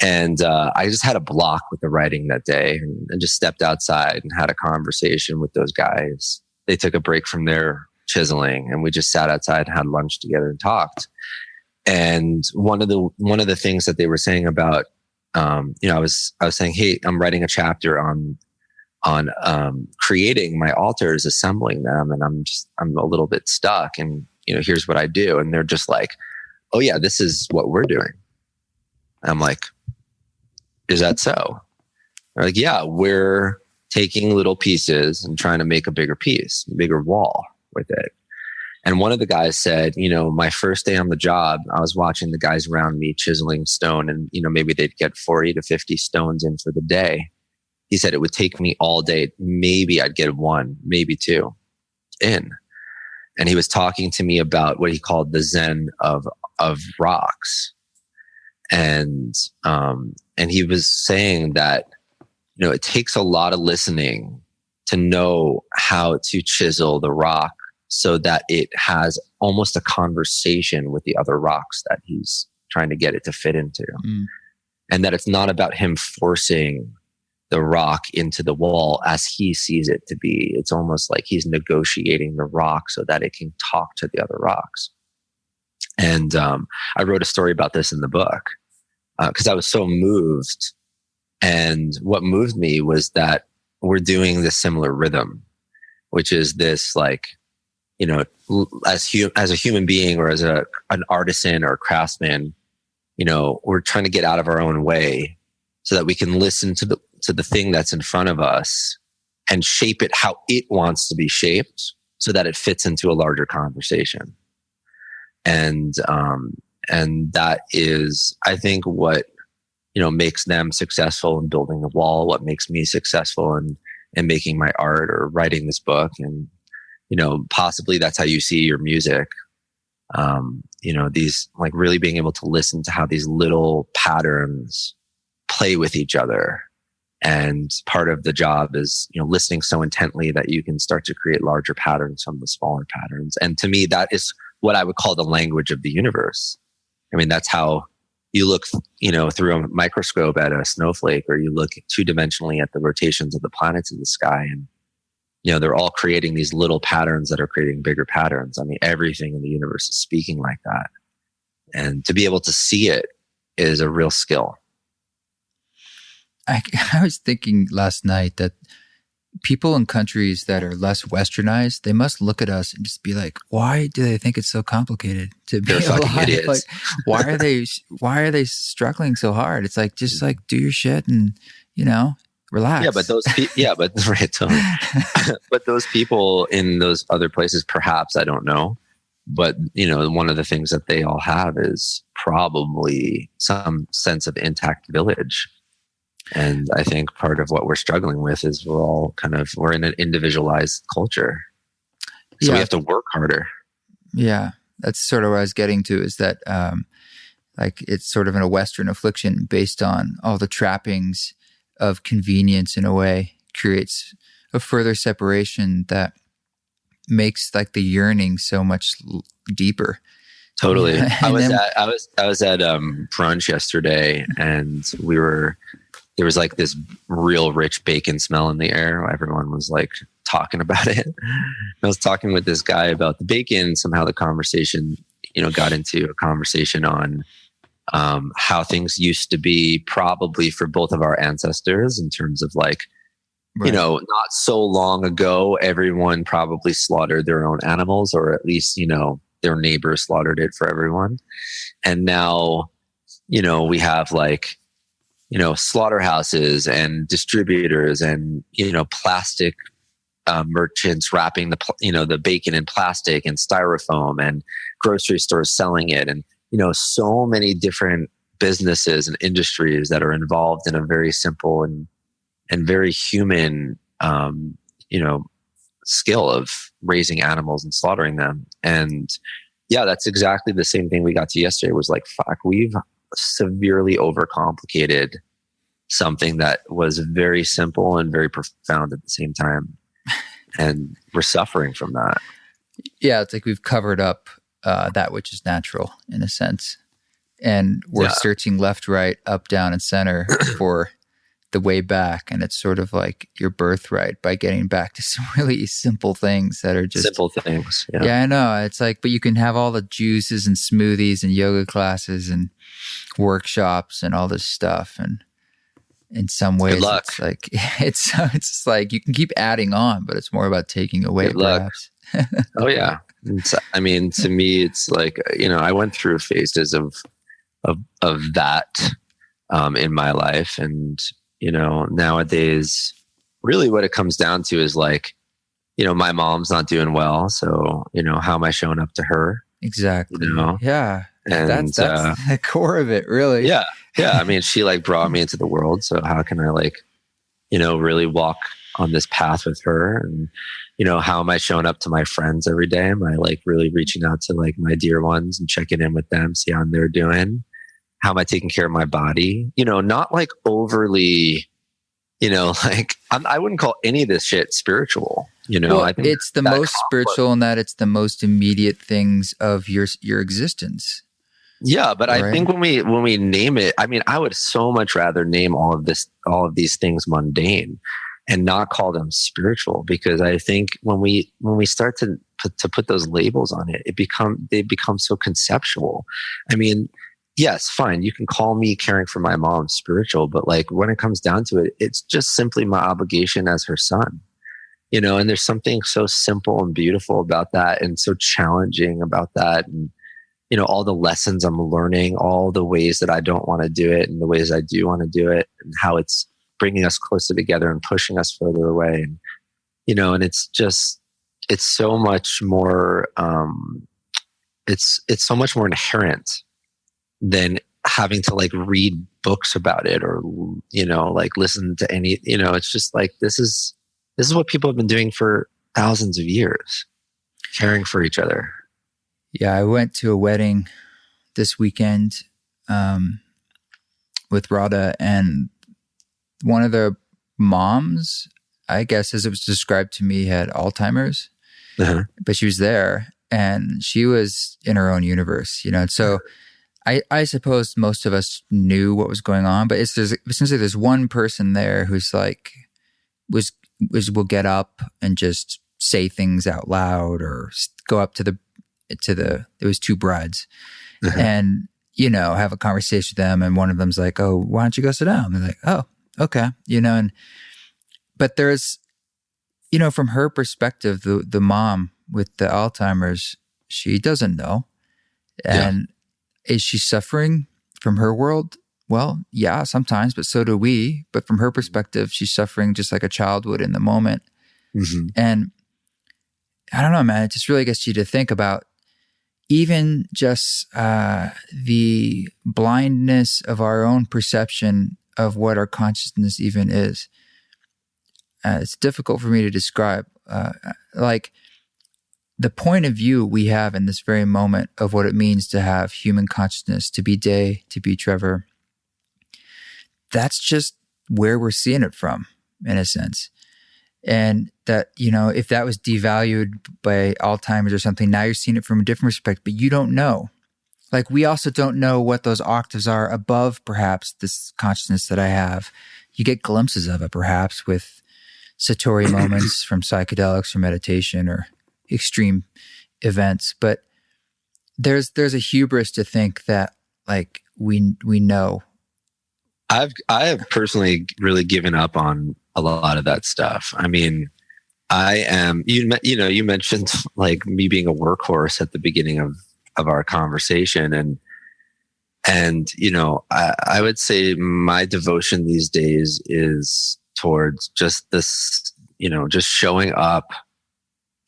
And I just had a block with the writing that day, and just stepped outside and had a conversation with those guys. They took a break from their chiseling, and we just sat outside and had lunch together and talked. And one of the things that they were saying about, I was saying, hey, I'm writing a chapter on creating my altars, assembling them, and I'm a little bit stuck. And here's what I do, and they're just like, oh yeah, this is what we're doing. I'm like, is that so? They're like, yeah, we're taking little pieces and trying to make a bigger piece, a bigger wall with it. And one of the guys said, my first day on the job, I was watching the guys around me chiseling stone, and, maybe they'd get 40 to 50 stones in for the day. He said it would take me all day. Maybe I'd get one, maybe two in. And he was talking to me about what he called the Zen of rocks. And he was saying that, it takes a lot of listening to know how to chisel the rock so that it has almost a conversation with the other rocks that he's trying to get it to fit into. And that it's not about him forcing the rock into the wall as he sees it to be. It's almost like he's negotiating the rock so that it can talk to the other rocks. And I wrote a story about this in the book because I was so moved. And what moved me was that we're doing this similar rhythm, which is this like, you know, as a human being or as an artisan or a craftsman, you know, we're trying to get out of our own way so that we can listen to the thing that's in front of us and shape it how it wants to be shaped so that it fits into a larger conversation. And that is, I think, what, you know, makes them successful in building the wall, what makes me successful in making my art or writing this book. And, you know, possibly that's how you see your music. You know, these like really being able to listen to how these little patterns play with each other. And part of the job is, you know, listening so intently that you can start to create larger patterns from the smaller patterns. And to me, that is what I would call the language of the universe. I mean, that's how you look, you know, through a microscope at a snowflake, or you look two-dimensionally at the rotations of the planets in the sky. And, you know, they're all creating these little patterns that are creating bigger patterns. I mean, everything in the universe is speaking like that. And to be able to see it is a real skill.
I was thinking last night that people in countries that are less westernized, they must look at us and just be like, why do they think it's so complicated to be
They're
alive?
fucking idiots.
Like, why are they struggling so hard? It's like, just like do your shit and, you know, relax.
Yeah, but right, totally. But those people in those other places, perhaps, I don't know. But, you know, one of the things that they all have is probably some sense of intact village. And I think part of what we're struggling with is we're in an individualized culture. So we have to work harder.
Yeah. That's sort of what I was getting to, is that like it's sort of a Western affliction based on all the trappings of convenience in a way, creates a further separation that makes like the yearning so much deeper.
Totally. I was at brunch yesterday, and there was like this real rich bacon smell in the air. Everyone was like talking about it. I was talking with this guy about the bacon. Somehow the conversation, you know, got into a conversation on how things used to be probably for both of our ancestors in terms of like, right. You know, not so long ago, everyone probably slaughtered their own animals, or at least, you know, their neighbors slaughtered it for everyone. And now, you know, we have like, you know, slaughterhouses and distributors and, you know, plastic merchants wrapping the bacon in plastic and styrofoam, and grocery stores selling it. And, you know, so many different businesses and industries that are involved in a very simple and very human, you know, skill of raising animals and slaughtering them. And yeah, that's exactly the same thing we got to yesterday. Was like, fuck, we've severely overcomplicated something that was very simple and very profound at the same time. And we're suffering from that.
Yeah, it's like we've covered up that which is natural in a sense. And we're searching left, right, up, down, and center for the way back. And it's sort of like your birthright by getting back to some really simple things that are just
simple things.
Yeah, I know. It's like, but you can have all the juices and smoothies and yoga classes and workshops and all this stuff. And in some ways, it's like, it's just like you can keep adding on, but it's more about taking away, perhaps.
Oh yeah. I mean, to me, it's like, you know, I went through phases of that in my life. And, you know, nowadays, really what it comes down to is like, you know, my mom's not doing well. So, you know, how am I showing up to her?
Exactly.
You know?
Yeah.
And
that's the core of it, really.
Yeah. Yeah. I mean, she like brought me into the world. So how can I like, you know, really walk on this path with her? And, you know, how am I showing up to my friends every day? Am I like really reaching out to like my dear ones and checking in with them, see how they're doing? How am I taking care of my body? You know, not like overly Like I wouldn't call any of this shit spiritual.
Well,
I think
it's the most spiritual in that it's the most immediate things of your existence.
Yeah, but
right?
I think when we name it, I mean, I would so much rather name all of these things mundane and not call them spiritual, because I think when we start to put those labels on it, they become so conceptual. I mean, yes, fine, you can call me caring for my mom spiritual, but like when it comes down to it, it's just simply my obligation as her son. And there's something so simple and beautiful about that, and so challenging about that. And all the lessons I'm learning, all the ways that I don't want to do it and the ways I do want to do it, and how it's bringing us closer together and pushing us further away. And, and it's so much more, it's so much more inherent than having to like read books about it or, like listen to any, it's just like, this is what people have been doing for thousands of years, caring for each other.
Yeah, I went to a wedding this weekend with Radha, and one of the moms, I guess as it was described to me, had Alzheimer's, but she was there and she was in her own universe, And so I suppose most of us knew what was going on, but essentially there's one person there who's like, will get up and just say things out loud or go up to there was two brides and, have a conversation with them. And one of them's like, oh, why don't you go sit down? They're like, oh, okay. But there's, from her perspective, the mom with the Alzheimer's, she doesn't know. And is she suffering from her world? Well, yeah, sometimes, but so do we. But from her perspective, she's suffering just like a child would in the moment. Mm-hmm. And I don't know, man, it just really gets you to think about even just the blindness of our own perception of what our consciousness even is. It's difficult for me to describe. Like the point of view we have in this very moment of what it means to have human consciousness, to be Day, to be Trevor, that's just where we're seeing it from, in a sense. And that, if that was devalued by Alzheimer's or something, now you're seeing it from a different perspective, but you don't know. Like we also don't know what those octaves are above perhaps this consciousness that I have. You get glimpses of it perhaps with Satori moments from psychedelics or meditation or extreme events. But there's a hubris to think that like we know.
I have personally really given up on a lot of that stuff. I mean, I am, you mentioned like me being a workhorse at the beginning of our conversation. And, I would say my devotion these days is towards just this, just showing up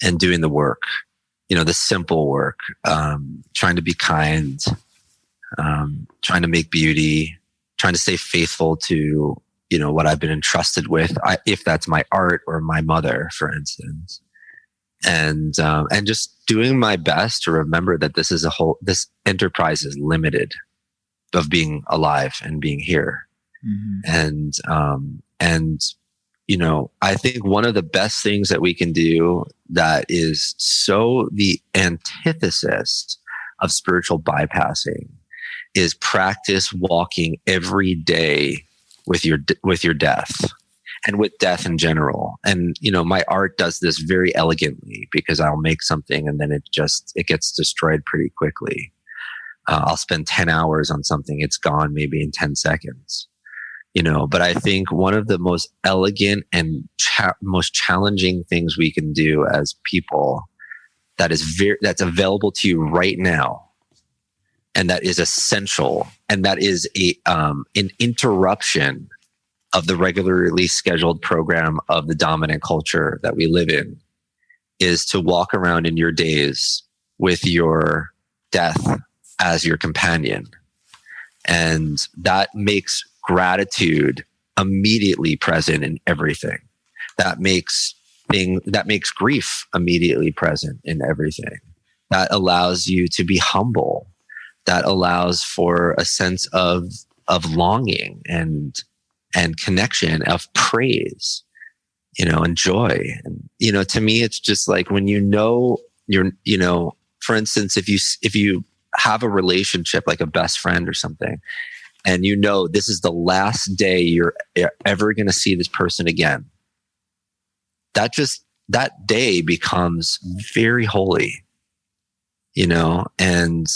and doing the work, the simple work, trying to be kind, trying to make beauty, trying to stay faithful to, what I've been entrusted with, if that's my art or my mother, for instance, and just doing my best to remember that this enterprise is limited of being alive and being here. Mm-hmm. And, I think one of the best things that we can do that is so the antithesis of spiritual bypassing is practice walking every day with your death and with death in general. And, my art does this very elegantly because I'll make something and then it gets destroyed pretty quickly. I'll spend 10 hours on something. It's gone maybe in 10 seconds, but I think one of the most elegant and most challenging things we can do as people that's available to you right now, and that is essential, and that is an interruption of the regularly scheduled program of the dominant culture that we live in, is to walk around in your days with your death as your companion. And that makes gratitude immediately present in everything. That makes grief immediately present in everything. That allows you to be humble. That allows for a sense of longing and and connection, of praise, and joy. And, to me, it's just like when for instance, if you have a relationship like a best friend or something, and this is the last day you're ever going to see this person again, that day becomes very holy, and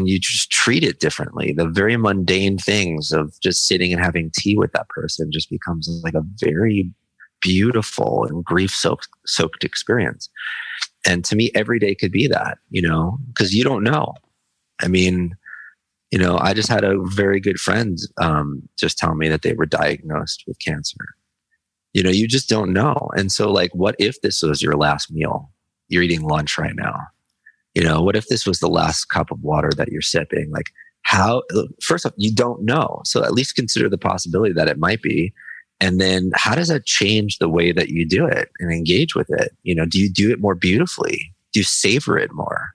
you just treat it differently. The very mundane things of just sitting and having tea with that person just becomes like a very beautiful and grief-soaked experience. And to me, every day could be that, because you don't know. I mean, I just had a very good friend just tell me that they were diagnosed with cancer. You just don't know. And so, like, what if this was your last meal? You're eating lunch right now. What if this was the last cup of water that you're sipping? Like, first off, you don't know. So at least consider the possibility that it might be. And then how does that change the way that you do it and engage with it? Do you do it more beautifully? Do you savor it more?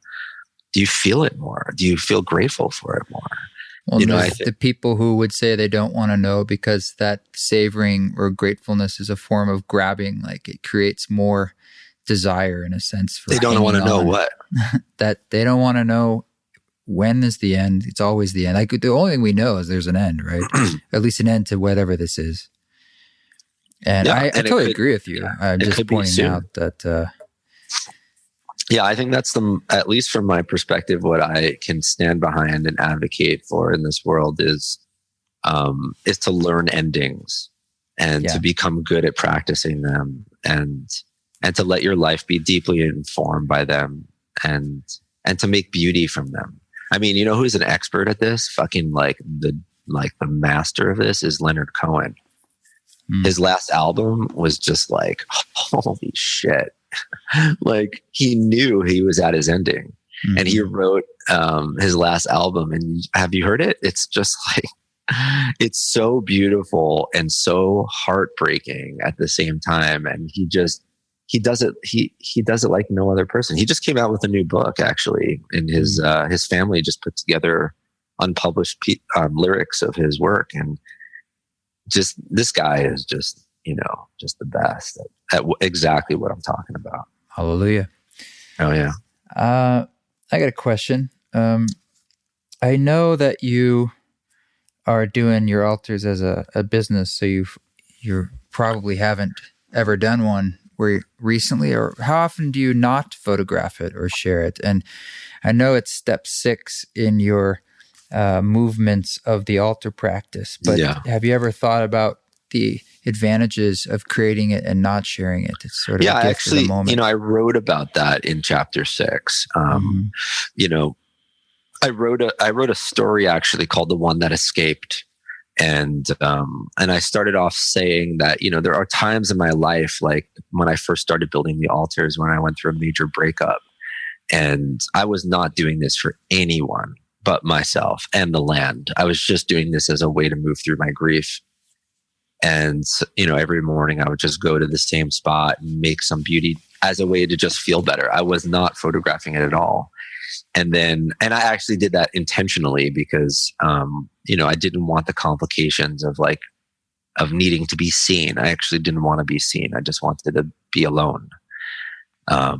Do you feel it more? Do you feel grateful for it more?
Well, the people who would say they don't want to know because that savoring or gratefulness is a form of grabbing, like it creates more desire in a sense. For
they don't want to know what?
That they don't want to know when is the end. It's always the end. Like the only thing we know is there's an end, right? At least an end to whatever this is. And I totally agree with you. I'm just pointing out that...
Yeah, I think that's at least from my perspective, what I can stand behind and advocate for in this world is to learn endings and to become good at practicing them and to let your life be deeply informed by them and to make beauty from them. I mean, who's an expert at this? Fucking the master of this is Leonard Cohen. His last album was just like, holy shit. Like, he knew he was at his ending. And he wrote his last album. And have you heard it? It's just like, it's so beautiful and so heartbreaking at the same time. And he does it like no other person. He just came out with a new book, actually, and his family just put together unpublished lyrics of his work. And just, this guy is just the best at exactly what I'm talking about.
Hallelujah.
Oh yeah.
I got a question. I know that you are doing your altars as a business, so you probably haven't ever done one recently, or how often do you not photograph it or share it? And I know it's step 6 in your movements of the altar practice, but have you ever thought about the advantages of creating it and not sharing it? It's sort of a gift of the moment.
I wrote about that in chapter 6. I wrote a story actually called The One That Escaped. And I started off saying that, there are times in my life, like when I first started building the altars, when I went through a major breakup, and I was not doing this for anyone but myself and the land. I was just doing this as a way to move through my grief. And, every morning I would just go to the same spot and make some beauty as a way to just feel better. I was not photographing it at all. And I actually did that intentionally because, I didn't want the complications of needing to be seen. I actually didn't want to be seen. I just wanted to be alone. I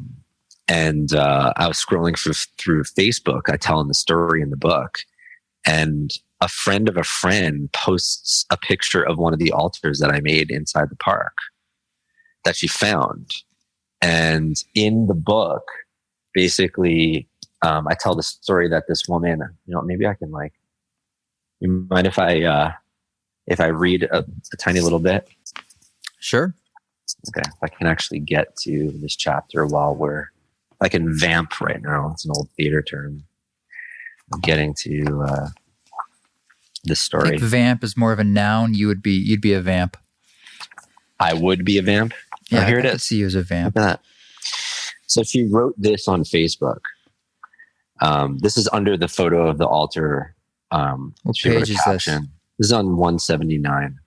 was scrolling through Facebook. I tell in the story in the book, and a friend of a friend posts a picture of one of the altars that I made inside the park that she found. And in the book, basically, I tell the story that this woman, maybe I can you mind if I read a tiny little bit?
Sure.
Okay. If I can actually get to this chapter I can vamp right now. It's an old theater term. I'm getting to this story.
I think vamp is more of a noun. You'd be a vamp.
I would be a vamp.
Yeah,
here it is.
I could see you as a vamp.
Look at that. So she wrote this on Facebook. This is under the photo of the altar.
What page is this?
This is on 179.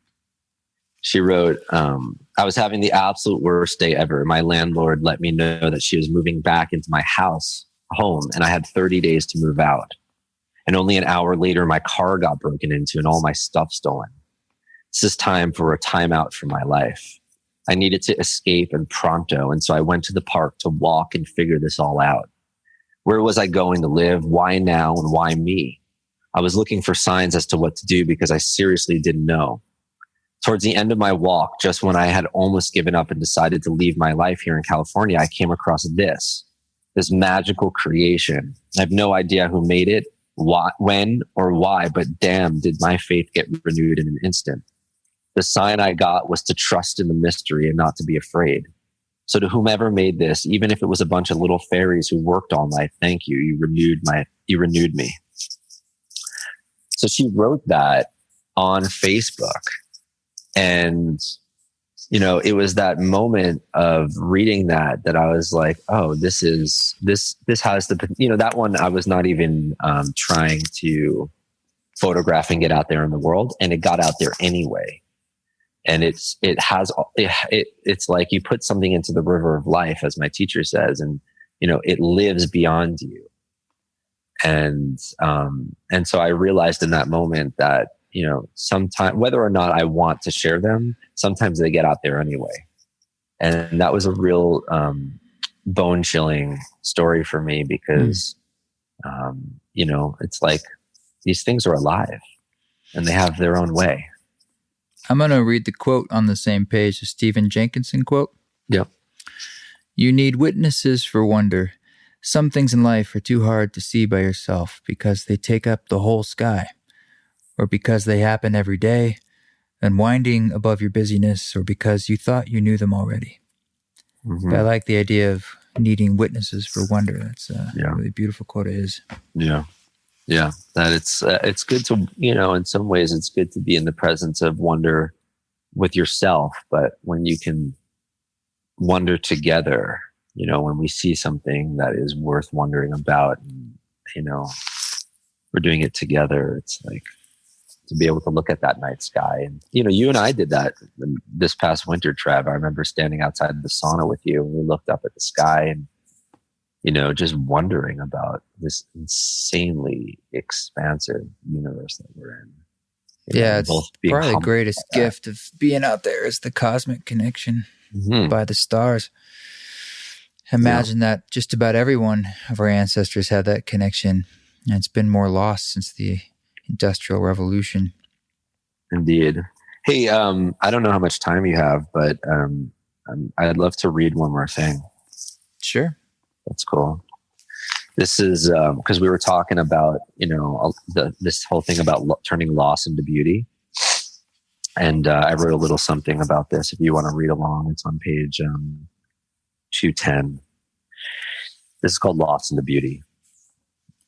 She wrote, I was having the absolute worst day ever. My landlord let me know that she was moving back into my home, and I had 30 days to move out. And only an hour later, my car got broken into and all my stuff stolen. This is time for a timeout from my life. I needed to escape and pronto. And so I went to the park to walk and figure this all out. Where was I going to live? Why now? And why me? I was looking for signs as to what to do because I seriously didn't know. Towards the end of my walk, just when I had almost given up and decided to leave my life here in California, I came across this magical creation. I have no idea who made it, when, or why, but damn, did my faith get renewed in an instant. The sign I got was to trust in the mystery and not to be afraid. So to whomever made this, even if it was a bunch of little fairies who worked all night, thank you. You renewed me. So she wrote that on Facebook. And, it was that moment of reading that I was like, oh, this has the, that one I was not even trying to photograph and get out there in the world. And it got out there anyway. And it's like you put something into the river of life, as my teacher says, and, it lives beyond you. And so I realized in that moment that, sometimes, whether or not I want to share them, sometimes they get out there anyway. And that was a real bone chilling story for me because, it's like these things are alive and they have their own way.
I'm going to read the quote on the same page, the Stephen Jenkinson quote.
Yep.
You need witnesses for wonder. Some things in life are too hard to see by yourself because they take up the whole sky, or because they happen every day, unwinding above your busyness, or because you thought you knew them already. Mm-hmm. But I like the idea of needing witnesses for wonder. That's a really beautiful quote it is.
Yeah. Yeah. That it's good to, in some ways it's good to be in the presence of wonder with yourself, but when you can wonder together, when we see something that is worth wondering about, and, we're doing it together, it's like, to be able to look at that night sky. And, you and I did that this past winter, Trev. I remember standing outside the sauna with you and we looked up at the sky and, just wondering about this insanely expansive universe that we're in.
It's probably the greatest gift of being out there is the cosmic connection by the stars. Imagine that just about everyone of our ancestors had that connection. And it's been more lost since the Industrial Revolution.
Indeed. Hey, I don't know how much time you have, but I'd love to read one more thing.
Sure.
That's cool. This is because we were talking about, this whole thing about turning loss into beauty. And I wrote a little something about this. If you want to read along, it's on page 210. This is called Loss into Beauty.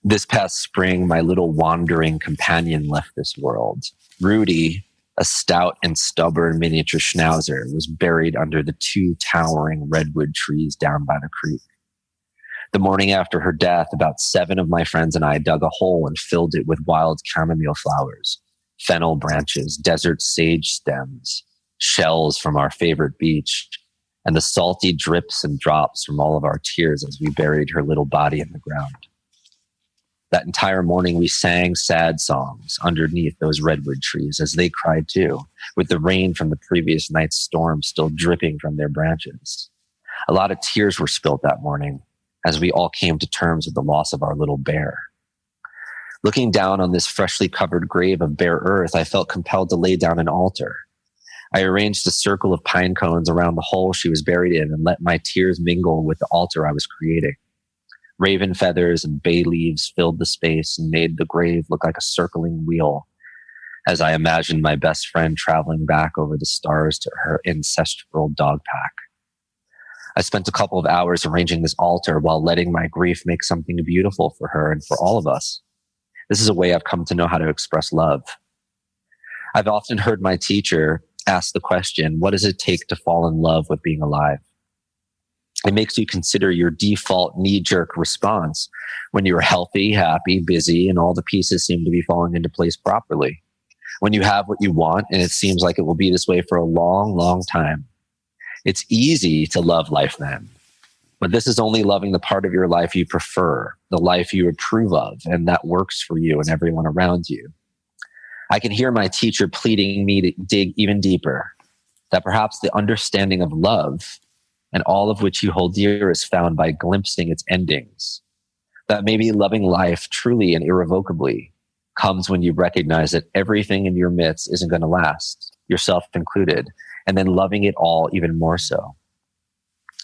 This past spring, my little wandering companion left this world. Rudy, a stout and stubborn miniature schnauzer, was buried under the 2 towering redwood trees down by the creek. The morning after her death, about 7 of my friends and I dug a hole and filled it with wild chamomile flowers, fennel branches, desert sage stems, shells from our favorite beach, and the salty drips and drops from all of our tears as we buried her little body in the ground. That entire morning, we sang sad songs underneath those redwood trees as they cried too, with the rain from the previous night's storm still dripping from their branches. A lot of tears were spilled that morning as we all came to terms with the loss of our little bear. Looking down on this freshly covered grave of bare earth, I felt compelled to lay down an altar. I arranged a circle of pine cones around the hole she was buried in and let my tears mingle with the altar I was creating. Raven feathers and bay leaves filled the space and made the grave look like a circling wheel as I imagined my best friend traveling back over the stars to her ancestral dog pack. I spent a couple of hours arranging this altar while letting my grief make something beautiful for her and for all of us. This is a way I've come to know how to express love. I've often heard my teacher ask the question, what does it take to fall in love with being alive? It makes you consider your default knee-jerk response when you're healthy, happy, busy, and all the pieces seem to be falling into place properly. When you have what you want, and it seems like it will be this way for a long, long time. It's easy to love life then. But this is only loving the part of your life you prefer, the life you approve of, and that works for you and everyone around you. I can hear my teacher pleading me to dig even deeper, that perhaps the understanding of love and all of which you hold dear is found by glimpsing its endings. That maybe loving life truly and irrevocably comes when you recognize that everything in your midst isn't going to last, yourself included, and then loving it all even more so.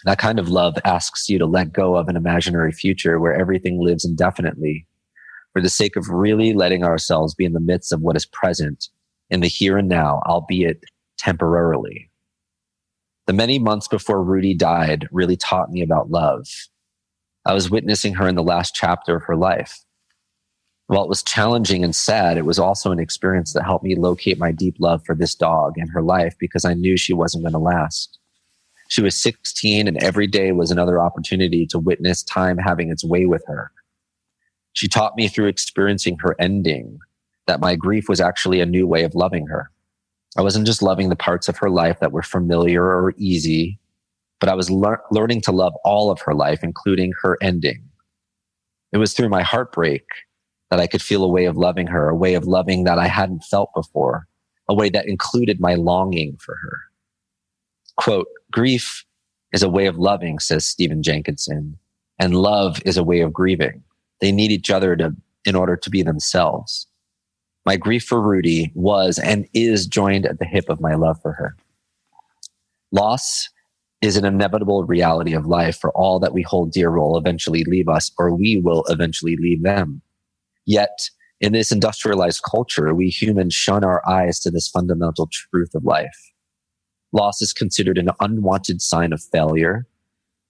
That kind of love asks you to let go of an imaginary future where everything lives indefinitely for the sake of really letting ourselves be in the midst of what is present in the here and now, albeit temporarily. The many months before Rudy died really taught me about love. I was witnessing her in the last chapter of her life. While it was challenging and sad, it was also an experience that helped me locate my deep love for this dog and her life because I knew she wasn't going to last. She was 16 and every day was another opportunity to witness time having its way with her. She taught me through experiencing her ending that my grief was actually a new way of loving her. I wasn't just loving the parts of her life that were familiar or easy, but I was learning to love all of her life, including her ending. It was through my heartbreak that I could feel a way of loving her, a way of loving that I hadn't felt before, a way that included my longing for her. Quote, grief is a way of loving, says Stephen Jenkinson, and love is a way of grieving. They need each other in order to be themselves. My grief for Rudy was and is joined at the hip of my love for her. Loss is an inevitable reality of life, for all that we hold dear will eventually leave us, or we will eventually leave them. Yet, in this industrialized culture, we humans shun our eyes to this fundamental truth of life. Loss is considered an unwanted sign of failure,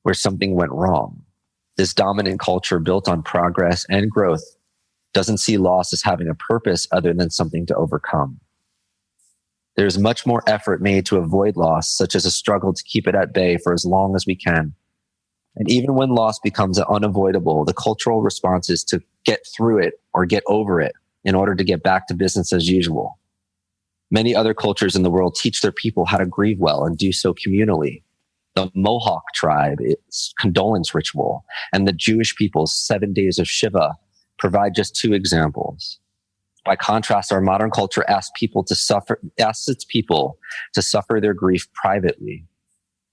where something went wrong. This dominant culture built on progress and growth doesn't see loss as having a purpose other than something to overcome. There's much more effort made to avoid loss, such as a struggle to keep it at bay for as long as we can. And even when loss becomes unavoidable, the cultural response is to get through it or get over it in order to get back to business as usual. Many other cultures in the world teach their people how to grieve well and do so communally. The Mohawk tribe, its condolence ritual, and the Jewish people's 7 days of Shiva provide just two examples. By contrast, our modern culture asks its people to suffer their grief privately.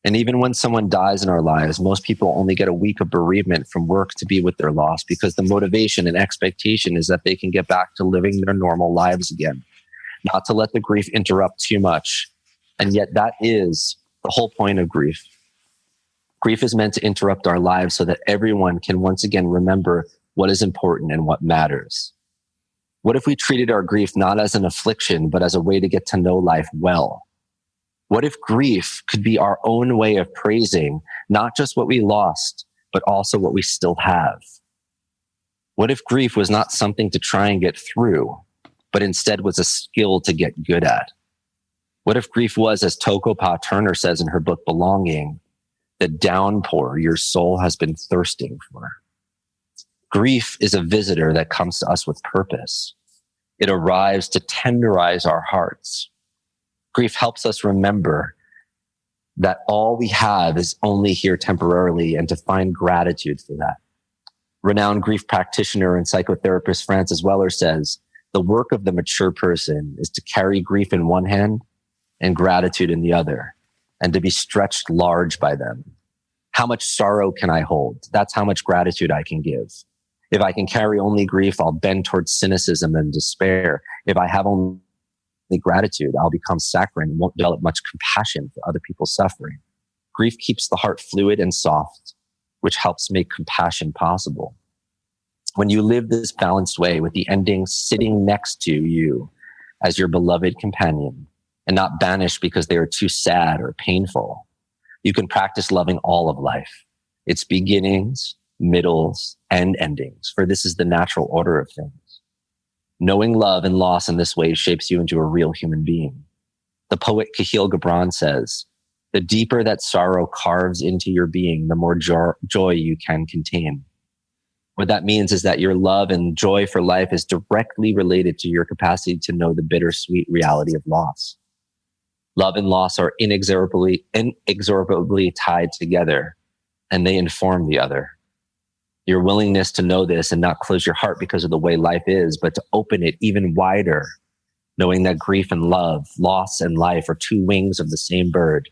And even when someone dies in our lives, most people only get a week of bereavement from work to be with their loss because the motivation and expectation is that they can get back to living their normal lives again, not to let the grief interrupt too much. And yet that is the whole point of grief. Grief is meant to interrupt our lives so that everyone can once again remember what is important and what matters. What if we treated our grief not as an affliction, but as a way to get to know life well? What if grief could be our own way of praising not just what we lost, but also what we still have? What if grief was not something to try and get through, but instead was a skill to get good at? What if grief was, as Toko-Pa Turner says in her book Belonging, the downpour your soul has been thirsting for? Grief is a visitor that comes to us with purpose. It arrives to tenderize our hearts. Grief helps us remember that all we have is only here temporarily and to find gratitude for that. Renowned grief practitioner and psychotherapist Frances Weller says, the work of the mature person is to carry grief in one hand and gratitude in the other, and to be stretched large by them. How much sorrow can I hold? That's how much gratitude I can give. If I can carry only grief, I'll bend towards cynicism and despair. If I have only gratitude, I'll become saccharine and won't develop much compassion for other people's suffering. Grief keeps the heart fluid and soft, which helps make compassion possible. When you live this balanced way with the ending sitting next to you as your beloved companion and not banished because they are too sad or painful, you can practice loving all of life, its beginnings, middles, and endings, for this is the natural order of things. Knowing love and loss in this way shapes you into a real human being. The poet Kahlil Gibran says, the deeper that sorrow carves into your being, the more joy you can contain. What that means is that your love and joy for life is directly related to your capacity to know the bittersweet reality of loss. Love and loss are inexorably tied together, and they inform the other. Your willingness to know this and not close your heart because of the way life is, but to open it even wider knowing that grief and love, loss and life are two wings of the same bird,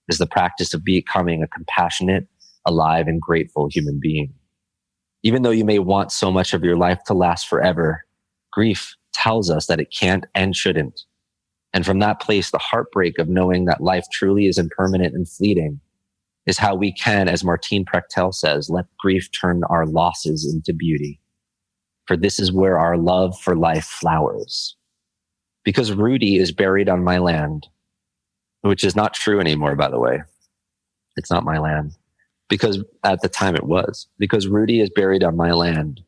is the practice of becoming a compassionate, alive, and grateful human being. Even though you may want so much of your life to last forever, grief tells us that it can't and shouldn't. And from that place, the heartbreak of knowing that life truly is impermanent and fleeting is how we can, as Martine Prechtel says, let grief turn our losses into beauty. For this is where our love for life flowers. Because Rudy is buried on my land, which is not true anymore, by the way. It's not my land. Because at the time it was. Because Rudy is buried on my land,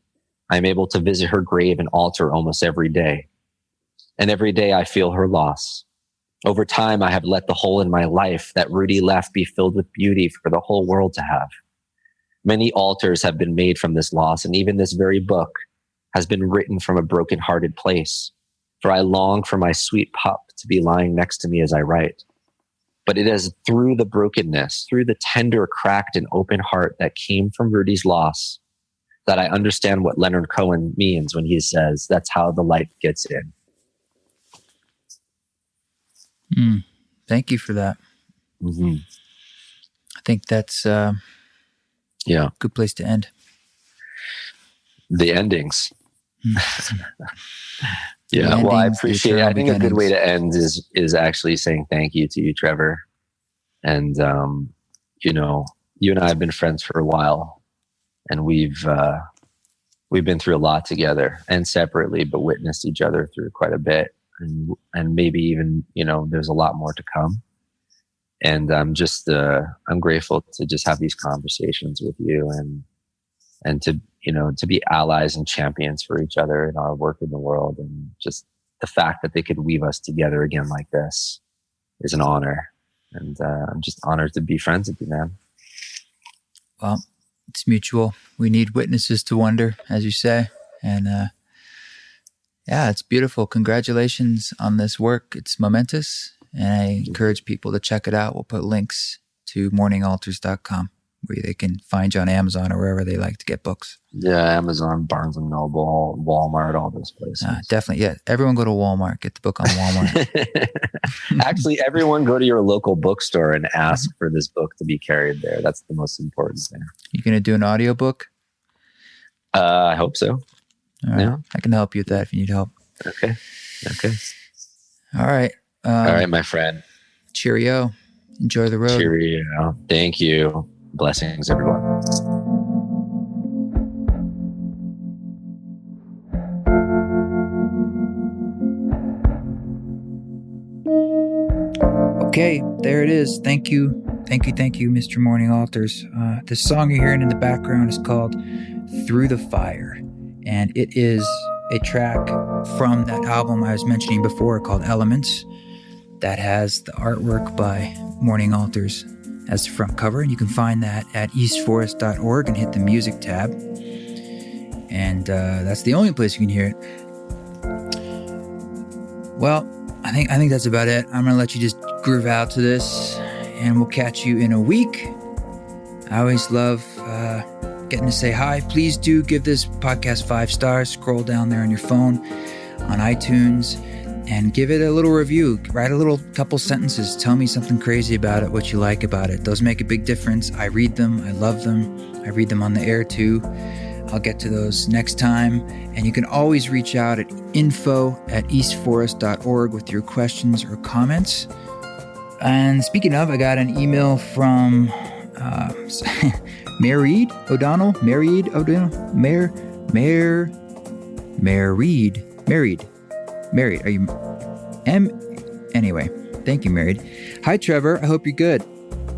I'm able to visit her grave and altar almost every day. And every day I feel her loss. Over time, I have let the hole in my life that Rudy left be filled with beauty for the whole world to have. Many altars have been made from this loss, and even this very book has been written from a broken-hearted place. For I long for my sweet pup to be lying next to me as I write. But it is through the brokenness, through the tender, cracked, and open heart that came from Rudy's loss, that I understand what Leonard Cohen means when he says, that's how the light gets in.
Thank you for that.
Mm-hmm.
I think that's a good place to end.
The endings. Well, I appreciate it. I think a good way to end is actually saying thank you to you, Trevor. And, you and I have been friends for a while, and we've been through a lot together and separately, but witnessed each other through quite a bit. And maybe even, there's a lot more to come. And I'm grateful to just have these conversations with you and to be allies and champions for each other in our work in the world. And just the fact that they could weave us together again like this is an honor. And I'm just honored to be friends with you, man.
Well, it's mutual. We need witnesses to wonder, as you say. And it's beautiful. Congratulations on this work. It's momentous. And I encourage people to check it out. We'll put links to morningaltars.com where they can find you on Amazon or wherever they like to get books.
Yeah, Amazon, Barnes & Noble, Walmart, all those places.
Definitely, yeah. Everyone go to Walmart. Get the book on Walmart.
Actually, everyone go to your local bookstore and ask for this book to be carried there. That's the most important thing.
You going to do an audiobook?
I hope so.
All right. Yeah. I can help you with that if you need help.
Okay.
All right.
All right, my friend.
Cheerio. Enjoy the road.
Cheerio. Thank you. Blessings, everyone.
Okay, there it is. Thank you, Mr. Morning Altars. The song you're hearing in the background is called Through the Fire, and it is a track from that album I was mentioning before called Elements that has the artwork by Morning Altars as the front cover, and you can find that at eastforest.org and hit the music tab, and that's the only place you can hear it. Well, I think that's about it. I'm gonna let you just groove out to this, and we'll catch you in a week. I always love getting to say hi. Please do give this podcast 5 stars. Scroll down there on your phone on iTunes and give it a little review. Write a little couple sentences. Tell me something crazy about it, what you like about it. Those make a big difference. I read them. I love them. I read them on the air too. I'll get to those next time. And you can always reach out at info@eastforest.org with your questions or comments. And speaking of, I got an email from Married O'Donnell. Married. Are you Anyway, thank you, Married. Hi, Trevor. I hope you're good.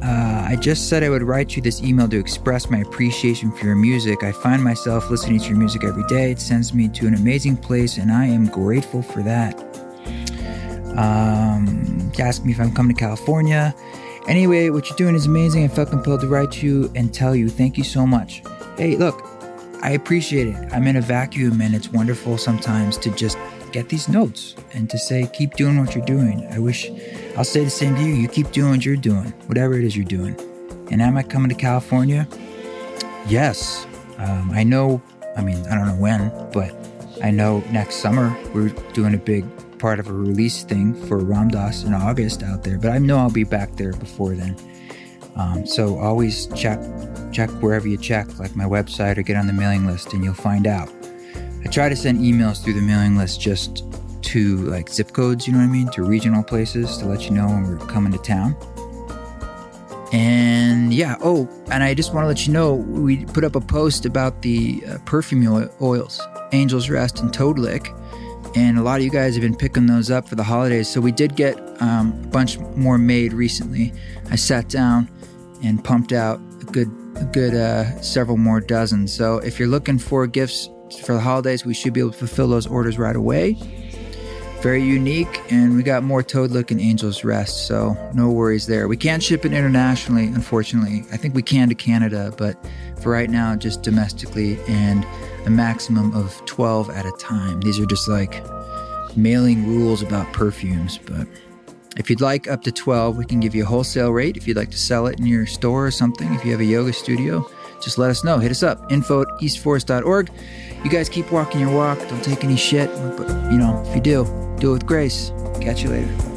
I just said I would write you this email to express my appreciation for your music. I find myself listening to your music every day. It sends me to an amazing place, and I am grateful for that. Ask me if I'm coming to California. Anyway, what you're doing is amazing. I felt compelled to write you and tell you thank you so much. Hey, look, I appreciate it. I'm in a vacuum, and it's wonderful sometimes to just get these notes and to say, keep doing what you're doing. I'll say the same to you. You keep doing what you're doing, whatever it is you're doing. And am I coming to California? Yes. I don't know when, but I know next summer we're doing a big part of a release thing for Ramdas in August out there, but I know I'll be back there before then. So always check wherever you check, like my website, or get on the mailing list, and you'll find out. I try to send emails through the mailing list just to like zip codes, you know what I mean, to regional places to let you know when we're coming to town. And yeah, and I just want to let you know, we put up a post about the perfume oils, Angel's Rest and Toad Lick, and a lot of you guys have been picking those up for the holidays. So we did get a bunch more made recently. I sat down and pumped out a good several more dozen. So if you're looking for gifts for the holidays, we should be able to fulfill those orders right away. Very unique, and we got more Toad Lick and Angel's Rest, so no worries there. We can't ship it internationally, unfortunately. I think we can to Canada, but for right now, just domestically, and a maximum of 12 at a time. These are just like mailing rules about perfumes, but if you'd like up to 12, we can give you a wholesale rate. If you'd like to sell it in your store or something, if you have a yoga studio, just let us know. Hit us up, info@eastforest.org. You guys keep walking your walk. Don't take any shit. But, if you do it with grace. Catch you later.